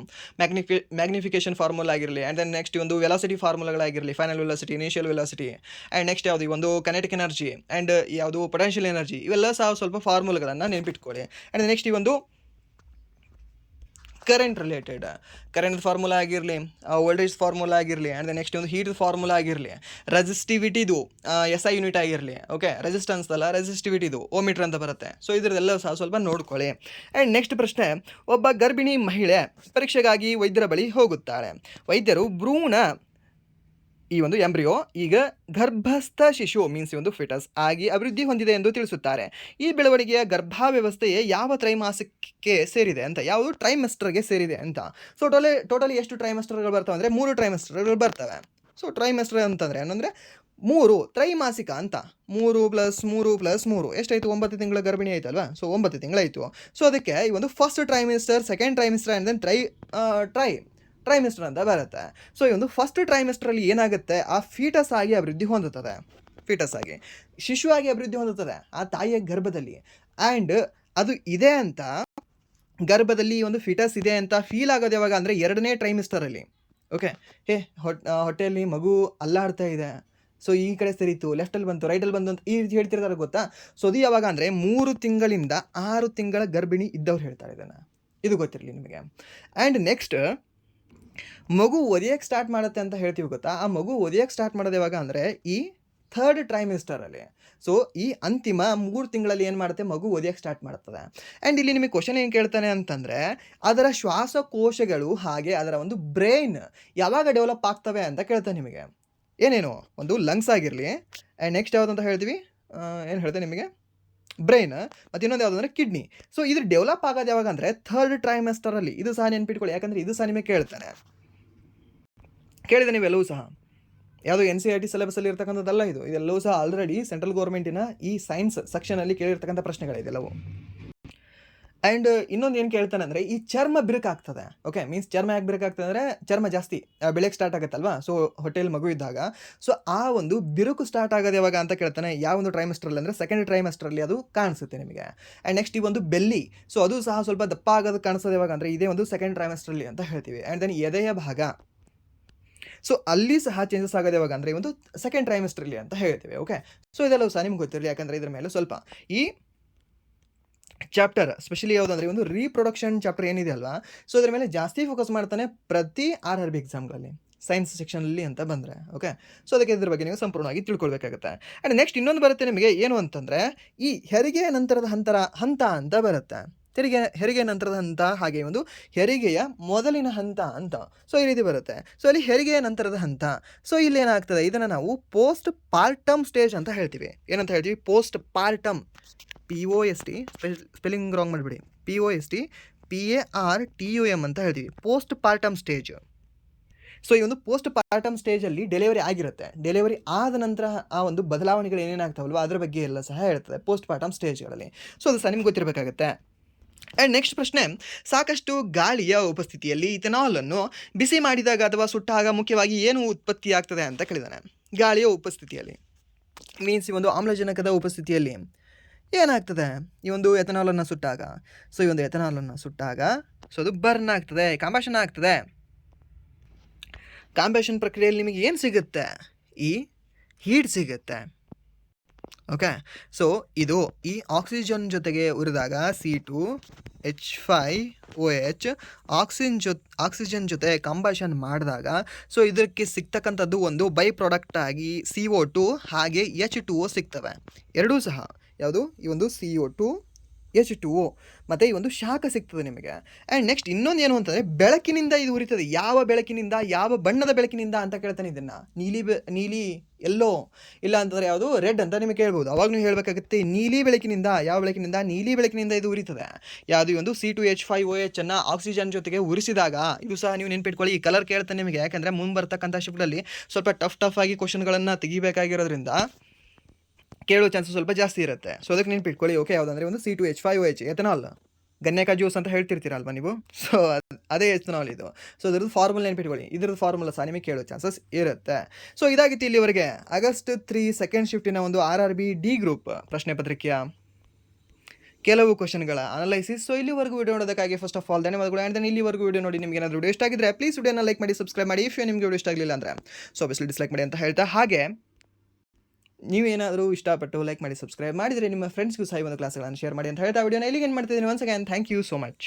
ಮ್ಯಾಗ್ನಿಫಿಕೇಷನ್ ಫಾರ್ಮುಲಾ ಆಗಿರಲಿ, ಆ್ಯಂಡ್ ದೆನ್ ನೆಕ್ಸ್ಟ್ ಒಂದು ವೆಲಾಸಿಟಿ ಫಾರ್ಮುಲಾಗಳಾಗಿರಲಿ, final velocity, initial velocity, and next ಯಾವುದು ಒಂದು ಕನೆಟಿಕ್ ಎನರ್ಜಿ ಆ್ಯಂಡ್ ಯಾವುದು ಪೊಟೆನ್ಷಿಯಲ್ ಎನರ್ಜಿ, ಇವೆಲ್ಲ ಸಹ ಸ್ವಲ್ಪ ಫಾರ್ಮುಲಾಗಳನ್ನು ನೆನ್ಪಿಟ್ಕೊಳ್ಳಿ. ಆ್ಯಂಡ್ ನೆಕ್ಸ್ಟ್ ಈ ಒಂದು ಕರೆಂಟ್ ರಿಲೇಟೆಡ್ ಕರೆಂಟ್ ಫಾರ್ಮುಲಾ ಆಗಿರಲಿ, ವೋಲ್ಟೇಜ್ ಫಾರ್ಮುಲಾ ಆಗಿರಲಿ, ಆ್ಯಂಡ್ ನೆಕ್ಸ್ಟ್ ಒಂದು ಹೀಟ್ ಫಾರ್ಮುಲಾ ಆಗಿರಲಿ, ರೆಸಿಸ್ಟಿವಿಟಿದು SI ಯೂನಿಟ್ ಆಗಿರಲಿ. ಓಕೆ, ರೆಸಿಸ್ಟೆನ್ಸ್ ಅಲ್ಲ, ರೆಸಿಸ್ಟಿವಿಟಿದು ಓಮೀಟರ್ ಅಂತ ಬರುತ್ತೆ. ಸೊ ಇದರದೆಲ್ಲ ಸಹ ಸ್ವಲ್ಪ ನೋಡ್ಕೊಳ್ಳಿ. ಆ್ಯಂಡ್ ನೆಕ್ಸ್ಟ್ ಪ್ರಶ್ನೆ, ಒಬ್ಬ ಗರ್ಭಿಣಿ ಮಹಿಳೆ ಪರೀಕ್ಷೆಗಾಗಿ ವೈದ್ಯರ ಬಳಿ ಹೋಗುತ್ತಾಳೆ. ವೈದ್ಯರು ಭ್ರೂಣ ಈ ಒಂದು ಎಂಬ್ರಿಯೋ ಈಗ ಗರ್ಭಸ್ಥ ಶಿಶು ಮೀನ್ಸ್ ಒಂದು ಫಿಟಸ್ ಆಗಿ ಅಭಿವೃದ್ಧಿ ಹೊಂದಿದೆ ಎಂದು ತಿಳಿಸುತ್ತಾರೆ. ಈ ಬೆಳವಣಿಗೆಯ ಗರ್ಭಾವ್ಯವಸ್ಥೆಯೇ ಯಾವ ತ್ರೈಮಾಸಿಕಕ್ಕೆ ಸೇರಿದೆ ಅಂತ, ಯಾವುದು ಟ್ರೈಮೆಸ್ಟರ್ಗೆ ಸೇರಿದೆ ಅಂತ. ಸೊ ಟೋಟಲಿ ಎಷ್ಟು ಟ್ರೈಮೆಸ್ಟರ್ಗಳು ಬರ್ತವೆ ಅಂದರೆ 3 ಟ್ರೈಮೆಸ್ಟರ್ಗಳು ಬರ್ತವೆ. ಸೊ ಟ್ರೈಮೆಸ್ಟರ್ ಅಂತಂದರೆ ಏನಂದರೆ 3 ತ್ರೈಮಾಸಿಕ ಅಂತ 3 + 3 + 3 ಎಷ್ಟಾಯಿತು? 9 ತಿಂಗಳ ಗರ್ಭಿಣಿ ಆಯ್ತಲ್ವಾ? ಸೊ 9 ತಿಂಗಳಾಯಿತು. ಸೊ ಅದಕ್ಕೆ ಈ ಒಂದು first trimester, second trimester and then trimester ಅಂತ ಬರುತ್ತೆ. ಸೊ ಈ ಒಂದು ಫಸ್ಟ್ ಟ್ರೈಮಿಸ್ಟರಲ್ಲಿ ಏನಾಗುತ್ತೆ, ಆ ಫೀಟಸ್ ಆಗಿ ಅಭಿವೃದ್ಧಿ ಹೊಂದುತ್ತದೆ. ಶಿಶುವಾಗಿ ಅಭಿವೃದ್ಧಿ ಹೊಂದುತ್ತದೆ ಆ ತಾಯಿಯ ಗರ್ಭದಲ್ಲಿ. ಆ್ಯಂಡ್ ಅದು ಇದೆ ಅಂತ, ಗರ್ಭದಲ್ಲಿ ಒಂದು ಫಿಟಸ್ ಇದೆ ಅಂತ ಫೀಲ್ ಆಗೋದು ಯಾವಾಗ ಅಂದರೆ 2ನೇ ಟ್ರೈಮಿಸ್ಟರಲ್ಲಿ. ಓಕೆ, ಹೊಟ್ಟೆಯಲ್ಲಿ ಮಗು ಅಲ್ಲಾಡ್ತಾ ಇದೆ, ಸೊ ಈ ಕಡೆ ಸರಿತು, ಲೆಫ್ಟಲ್ಲಿ ಬಂತು, ರೈಟಲ್ಲಿ ಬಂತು ಅಂತ ಈ ರೀತಿ ಹೇಳ್ತಿರ್ತಾರೆ ಗೊತ್ತಾ. ಸೊ ಅದು ಯಾವಾಗ ಅಂದರೆ 3 ತಿಂಗಳಿಂದ 6 ತಿಂಗಳ ಗರ್ಭಿಣಿ ಇದ್ದವ್ರು ಹೇಳ್ತಾರೆ ಇದನ್ನು. ಇದು ಗೊತ್ತಿರಲಿ ನಿಮಗೆ. ಆ್ಯಂಡ್ ನೆಕ್ಸ್ಟ್ ಮಗು ಒದೆಯೋಕ್ಕೆ ಸ್ಟಾರ್ಟ್ ಮಾಡುತ್ತೆ ಅಂತ ಹೇಳ್ತೀವಿ ಗೊತ್ತಾ. ಆ ಮಗು ಒದೆಯೋಕ್ಕೆ ಸ್ಟಾರ್ಟ್ ಮಾಡೋದು ಯಾವಾಗ ಅಂದರೆ ಈ 3rd ಟ್ರೈಮಿಸ್ಟರಲ್ಲಿ. ಸೊ ಈ ಅಂತಿಮ 3 ತಿಂಗಳಲ್ಲಿ ಏನು ಮಾಡುತ್ತೆ, ಮಗು ಒದೆಯೋಕ್ಕೆ ಸ್ಟಾರ್ಟ್ ಮಾಡ್ತದೆ. ಆ್ಯಂಡ್ ಇಲ್ಲಿ ನಿಮಗೆ ಕ್ವಶನ್ ಏನು ಕೇಳ್ತಾನೆ ಅಂತಂದರೆ, ಅದರ ಶ್ವಾಸಕೋಶಗಳು ಹಾಗೆ ಅದರ ಒಂದು ಬ್ರೈನ್ ಯಾವಾಗ ಡೆವಲಪ್ ಆಗ್ತವೆ ಅಂತ ಕೇಳ್ತಾನೆ ನಿಮಗೆ. ಏನೇನು, ಒಂದು ಲಂಗ್ಸ್ ಆಗಿರಲಿ, ಆ್ಯಂಡ್ ನೆಕ್ಸ್ಟ್ ಯಾವುದಂತ ಹೇಳ್ತೀವಿ, ಏನು ಹೇಳ್ತೇನೆ ನಿಮಗೆ, ಬ್ರೈನ್, ಮತ್ತು ಇನ್ನೊಂದು ಯಾವುದಂದ್ರೆ ಕಿಡ್ನಿ. ಸೊ ಇದು ಡೆವಲಪ್ ಆಗೋದು ಯಾವಾಗ ಅಂದರೆ 3rd ಟ್ರೈಮಿಸ್ಟರಲ್ಲಿ. ಇದು ಸಹ ನೆನ್ಪಿಟ್ಕೊಳ್ಳಿ, ಯಾಕಂದರೆ ಇದು ಸಹ ನಿಮಗೆ ಕೇಳಿದೆ ನೀವೆಲ್ಲವೂ ಸಹ. ಯಾವುದೋ NCERT ಸಿಲೆಬಸಲ್ಲಿ ಇರ್ತಕ್ಕಂಥದ್ದಲ್ಲ ಇದು. ಇದೆಲ್ಲವೂ ಸಹ ಆಲ್ರೆಡಿ ಸೆಂಟ್ರಲ್ ಗೌರ್ಮೆಂಟಿನ ಈ ಸೈನ್ಸ್ ಸೆಕ್ಷನಲ್ಲಿ ಕೇಳಿರ್ತಕ್ಕಂಥ ಪ್ರಶ್ನೆಗಳಿದೆಲ್ಲವು. ಆ್ಯಂಡ್ ಇನ್ನೊಂದು ಏನು ಕೇಳ್ತಾನೆ ಅಂದರೆ, ಈ ಚರ್ಮ ಬಿರುಕಾಗ್ತದೆ. ಓಕೆ, ಮೀನ್ಸ್ ಚರ್ಮ ಯಾಕೆ ಬಿರುಕಾಗ್ತದೆ ಅಂದರೆ, ಚರ್ಮ ಜಾಸ್ತಿ ಬೆಳೆಯಕ್ಕೆ ಸ್ಟಾರ್ಟ್ ಆಗುತ್ತಲ್ವಾ, ಸೊ ಹೊಟ್ಟೆಯಲ್ಲಿ ಮಗು ಇದ್ದಾಗ. ಸೊ ಆ ಒಂದು ಬಿರುಕು ಸ್ಟಾರ್ಟ್ ಆಗೋದು ಯಾವಾಗ ಅಂತ ಕೇಳ್ತಾನೆ. ಯಾವ ಒಂದು ಟ್ರೈಮಿಸ್ಟ್ರಲ್ಲಿ ಅಂದರೆ 2nd ಟ್ರೈಮಿಸ್ಟ್ರಲ್ಲಿ ಅದು ಕಾಣಿಸುತ್ತೆ ನಿಮಗೆ. ಆ್ಯಂಡ್ ನೆಕ್ಸ್ಟ್ ಈ ಒಂದು ಬೆಲ್ಲಿ, ಸೊ ಅದು ಸಹ ಸ್ವಲ್ಪ ದಪ್ಪ ಆಗೋದು ಕಾಣಿಸೋದು ಯಾವಾಗ ಅಂದರೆ ಇದೇ ಒಂದು 2nd ಟ್ರೈಮಿಸ್ಟ್ರಲ್ಲಿ ಅಂತ ಹೇಳ್ತೀವಿ. ಆ್ಯಂಡ್ ದೆನ್ ಎದೆಯ ಭಾಗ, ಸೊ ಅಲ್ಲಿ ಸಹ ಚೇಂಜಸ್ ಆಗೋದು ಯಾವಾಗ ಅಂದರೆ ಒಂದು 2nd ಟ್ರೈಮಿಸ್ಟ್ರಲ್ಲಿ ಅಂತ ಹೇಳ್ತೀವಿ. ಓಕೆ, ಸೊ ಇದೆಲ್ಲವೂ ಸಹ ನಿಮ್ಗೆ ಗೊತ್ತಿರಲಿ, ಯಾಕಂದರೆ ಇದ್ರ ಮೇಲೆ ಸ್ವಲ್ಪ ಈ ಚಾಪ್ಟರ್ ಸ್ಪೆಷಲಿ ಯಾವುದಂದರೆ ಒಂದು ರೀಪ್ರೊಡಕ್ಷನ್ ಚಾಪ್ಟರ್ ಏನಿದೆ ಅಲ್ವಾ, ಸೊ ಇದ್ರ ಮೇಲೆ ಜಾಸ್ತಿ ಫೋಕಸ್ ಮಾಡ್ತಾನೆ ಪ್ರತಿ RRB ಎಕ್ಸಾಮ್ಗಳಲ್ಲಿ ಸೈನ್ಸ್ ಸೆಕ್ಷನಲ್ಲಿ ಅಂತ ಬಂದರೆ. ಓಕೆ, ಸೊ ಅದಕ್ಕೆ ಇದ್ರ ಬಗ್ಗೆ ನೀವು ಸಂಪೂರ್ಣವಾಗಿ ತಿಳ್ಕೊಳ್ಬೇಕಾಗುತ್ತೆ. ಆ್ಯಂಡ್ ನೆಕ್ಸ್ಟ್ ಇನ್ನೊಂದು ಬರುತ್ತೆ ನಿಮಗೆ, ಏನು ಅಂತಂದರೆ ಈ ಹೆರಿಗೆ ನಂತರದ ಹಂತ ಅಂತ ಬರುತ್ತೆ. ಹೆರಿಗೆ ನಂತರದ ಹಂತ, ಹಾಗೆ ಒಂದು ಹೆರಿಗೆಯ ಮೊದಲಿನ ಹಂತ ಅಂತ. ಸೊ ಈ ರೀತಿ ಬರುತ್ತೆ. ಸೊ ಇಲ್ಲಿ ಹೆರಿಗೆಯ ನಂತರದ ಹಂತ. ಸೊ ಇಲ್ಲಿ ಏನಾಗ್ತದೆ, ಇದನ್ನು ನಾವು ಪೋಸ್ಟ್ ಪಾರ್ಟಮ್ ಸ್ಟೇಜ್ ಅಂತ ಹೇಳ್ತೀವಿ. ಏನಂತ ಹೇಳ್ತೀವಿ, post partum, POST, spelling wrong ಮಾಡಿಬಿಡಿ, POST PARTUM ಅಂತ ಹೇಳ್ತೀವಿ, ಪೋಸ್ಟ್ ಪಾರ್ಟಮ್ ಸ್ಟೇಜ್. ಸೊ ಈ ಒಂದು ಪೋಸ್ಟ್ ಪಾರ್ಟಮ್ ಸ್ಟೇಜಲ್ಲಿ ಡೆಲಿವರಿ ಆಗಿರುತ್ತೆ. ಡೆಲಿವರಿ ಆದ ನಂತರ ಆ ಒಂದು ಬದಲಾವಣೆಗಳು ಏನೇನಾಗ್ತಾವಲ್ವ ಅದ್ರ ಬಗ್ಗೆ ಎಲ್ಲ ಸಹ ಹೇಳ್ತದೆ ಪೋಸ್ಟ್ ಪಾರ್ಟಮ್ ಸ್ಟೇಜ್ಗಳಲ್ಲಿ. ಸೊ ಅದು ಸಹ ನಿಮ್ಗೆ ಗೊತ್ತಿರಬೇಕಾಗುತ್ತೆ. ಆ್ಯಂಡ್ ನೆಕ್ಸ್ಟ್ ಪ್ರಶ್ನೆ, ಸಾಕಷ್ಟು ಗಾಳಿಯ ಉಪಸ್ಥಿತಿಯಲ್ಲಿ ಇಥೆನಾಲನ್ನು ಬಿಸಿ ಮಾಡಿದಾಗ ಅಥವಾ ಸುಟ್ಟಾಗ ಮುಖ್ಯವಾಗಿ ಏನು ಉತ್ಪತ್ತಿ ಆಗ್ತದೆ ಅಂತ ಕೇಳಿದಾನೆ. ಗಾಳಿಯ ಉಪಸ್ಥಿತಿಯಲ್ಲಿ ಮೀನ್ಸ್ ಈ ಒಂದು ಆಮ್ಲಜನಕದ ಉಪಸ್ಥಿತಿಯಲ್ಲಿ ಏನಾಗ್ತದೆ, ಈ ಒಂದು ಎಥನಾಲನ್ನು ಸುಟ್ಟಾಗ. ಸೊ ಈ ಒಂದು ಎಥನಾಲನ್ನು ಸುಟ್ಟಾಗ ಸೊ ಅದು ಬರ್ನ್ ಆಗ್ತದೆ, ಕಾಂಬಷನ್ ಆಗ್ತದೆ. ಕಾಂಬಷನ್ ಪ್ರಕ್ರಿಯೆಯಲ್ಲಿ ನಿಮಗೆ ಏನು ಸಿಗುತ್ತೆ, ಈ ಹೀಟ್ ಸಿಗುತ್ತೆ. ಓಕೆ, ಸೊ ಇದು ಈ ಆಕ್ಸಿಜನ್ ಜೊತೆಗೆ ಉರಿದಾಗ C2H5OH ಆಕ್ಸಿಜನ್ ಜೊತೆ ಕಂಬಷನ್ ಮಾಡಿದಾಗ ಸೊ ಇದಕ್ಕೆ ಸಿಗ್ತಕ್ಕಂಥದ್ದು ಒಂದು ಬೈ ಪ್ರಾಡಕ್ಟ್ ಆಗಿ CO2 ಹಾಗೆ H2O ಸಿಗ್ತವೆ. ಎರಡೂ ಸಹ ಯಾವುದು, ಈ ಒಂದು CO2 H2O ಮತ್ತು ಈ ಒಂದು ಶಾಖ ಸಿಗ್ತದೆ ನಿಮಗೆ. ಆ್ಯಂಡ್ ನೆಕ್ಸ್ಟ್ ಇನ್ನೊಂದು ಏನು ಅಂತಂದರೆ, ಬೆಳಕಿನಿಂದ ಇದು ಉರಿತದೆ. ಯಾವ ಬೆಳಕಿನಿಂದ, ಯಾವ ಬಣ್ಣದ ಬೆಳಕಿನಿಂದ ಅಂತ ಕೇಳ್ತಾನೆ ಇದನ್ನು. ನೀಲಿ ಎಲ್ಲೋ, ಇಲ್ಲ ಅಂತಂದರೆ ಯಾವುದು ರೆಡ್ ಅಂತ ನಿಮಗೆ ಕೇಳ್ಬೋದು. ಅವಾಗ ನೀವು ಹೇಳಬೇಕಾಗುತ್ತೆ ನೀಲಿ ಬೆಳಕಿನಿಂದ. ಯಾವ ಬೆಳಕಿನಿಂದ, ನೀಲಿ ಬೆಳಕಿನಿಂದ ಇದು ಉರಿತದೆ. ಯಾವುದು ಈ ಒಂದು C2H5OH ಅನ್ನು ಆಕ್ಸಿಜನ್ ಜೊತೆಗೆ ಉರಿಸಿದಾಗ. ಇದು ಸಹ ನೀವು ನೆನ್ಪಿಟ್ಕೊಳ್ಳಿ, ಈ ಕಲರ್ ಕೇಳ್ತಾನೆ ನಿಮಗೆ, ಯಾಕಂದರೆ ಮುಂದೆ ಬರ್ತಕ್ಕಂಥ ಶಿಫ್ಟಲ್ಲಿ ಸ್ವಲ್ಪ ಟಫ್ ಆಗಿ ಕ್ವಶನ್ಗಳನ್ನು ತೆಗಿಬೇಕಾಗಿರೋದ್ರಿಂದ ಕೇಳೋ ಚಾನ್ಸಸ್ ಸ್ವಲ್ಪ ಜಾಸ್ತಿ ಇರುತ್ತೆ. ಸೊ ಅದಕ್ಕೆ ನೆನ್ಪಿಟ್ಕೊಳ್ಳಿ. ಓಕೆ, ಯಾವುದಂದರೆ ಒಂದು C2H5OH ಎಥನಾಲ್, ಗನ್ನೇಕ ಜ್ಯೂಸ್ ಅಂತ ಹೇಳ್ತಿರ್ತೀರಲ್ವ ನೀವು. ಸೊ ಅದೇ ಎಥನಾಲ್ ಇದು. ಸೊ ಇದ್ರದ್ದು ಫಾರ್ಮುಲಾ ನೆನ್ಪಿಟ್ಕೊಳ್ಳಿ. ಇದ್ರದ್ದು ಫಾರ್ಮುಲಾ ಸಹ ನಿಮಗೆ ಕೇಳೋ ಚಾನ್ಸಸ್ ಇರುತ್ತೆ. ಸೊ ಇದಾಗಿತ್ತು ಇಲ್ಲಿವರೆಗೆ August 3 ಸೆಕೆಂಡ್ ಶಿಫ್ಟಿನ ಒಂದು RRB D ಗ್ರೂಪ್ ಪ್ರಶ್ನೆ ಪತ್ರಿಕೆಯ ಕೆಲವು ಕ್ವಶನ್ಗಳ ಅನಲೈಸಿಸ್. ಸೊ ಇಲ್ಲಿವರೆಗೂ ವಿಡಿಯೋ ನೋಡೋದಕ್ಕಾಗಿ ಫಸ್ಟ್ ಆಫ್ ಆಲ್ ಧನ್ಯವಾದಗಳು. ಆ್ಯಂಡ್ ದೆನ್ ಇಲ್ಲಿವರೆಗೂ ವಿಡಿಯೋ ನೋಡಿ ನಿಮಗೆ ಏನಾದರೂ ವಿಡಿಯೋ ಇಷ್ಟ ಆಗಿದ್ರೆ ಪ್ಲೀಸ್ ವಿಡಿಯೋನ ಲೈಕ್ ಮಾಡಿ, ಸಬ್ಸ್ಕ್ರೈಬ್ ಮಾಡಿ. ಇಫ್ ನಿಮಗೆ ವಿಡಿಯೋ ಇಷ್ಟ ಆಗಲಿಲ್ಲ ಅಂದರೆ ಸೊ ಆಬ್ವಿಯಸ್ಲಿ ಡಿಸ್ಲೈಕ್ ಮಾಡಿ ಅಂತ ಹೇಳ್ತಾ, ಹಾಗೆ ನೀವೇನಾದರೂ ಇಷ್ಟಪಟ್ಟು ಲೈಕ್ ಮಾಡಿ, ಸಬ್ಸ್ಕ್ರೈಬ್ ಮಾಡಿದರೆ ನಿಮ್ಮ ಫ್ರೆಂಡ್ಸ್ಗೂ ಸಹ ಒಂದು ಕ್ಲಾಸ್ಗಳನ್ನು ಶೇರ್ ಮಾಡಿ ಅಂತ ಹೇಳ್ತಾ ವಿಡಿಯೋನ ಇಲ್ಲಿಗೆ ಏನು ಮಾಡ್ತಿದ್ದೀನಿ. Once again thank you so much.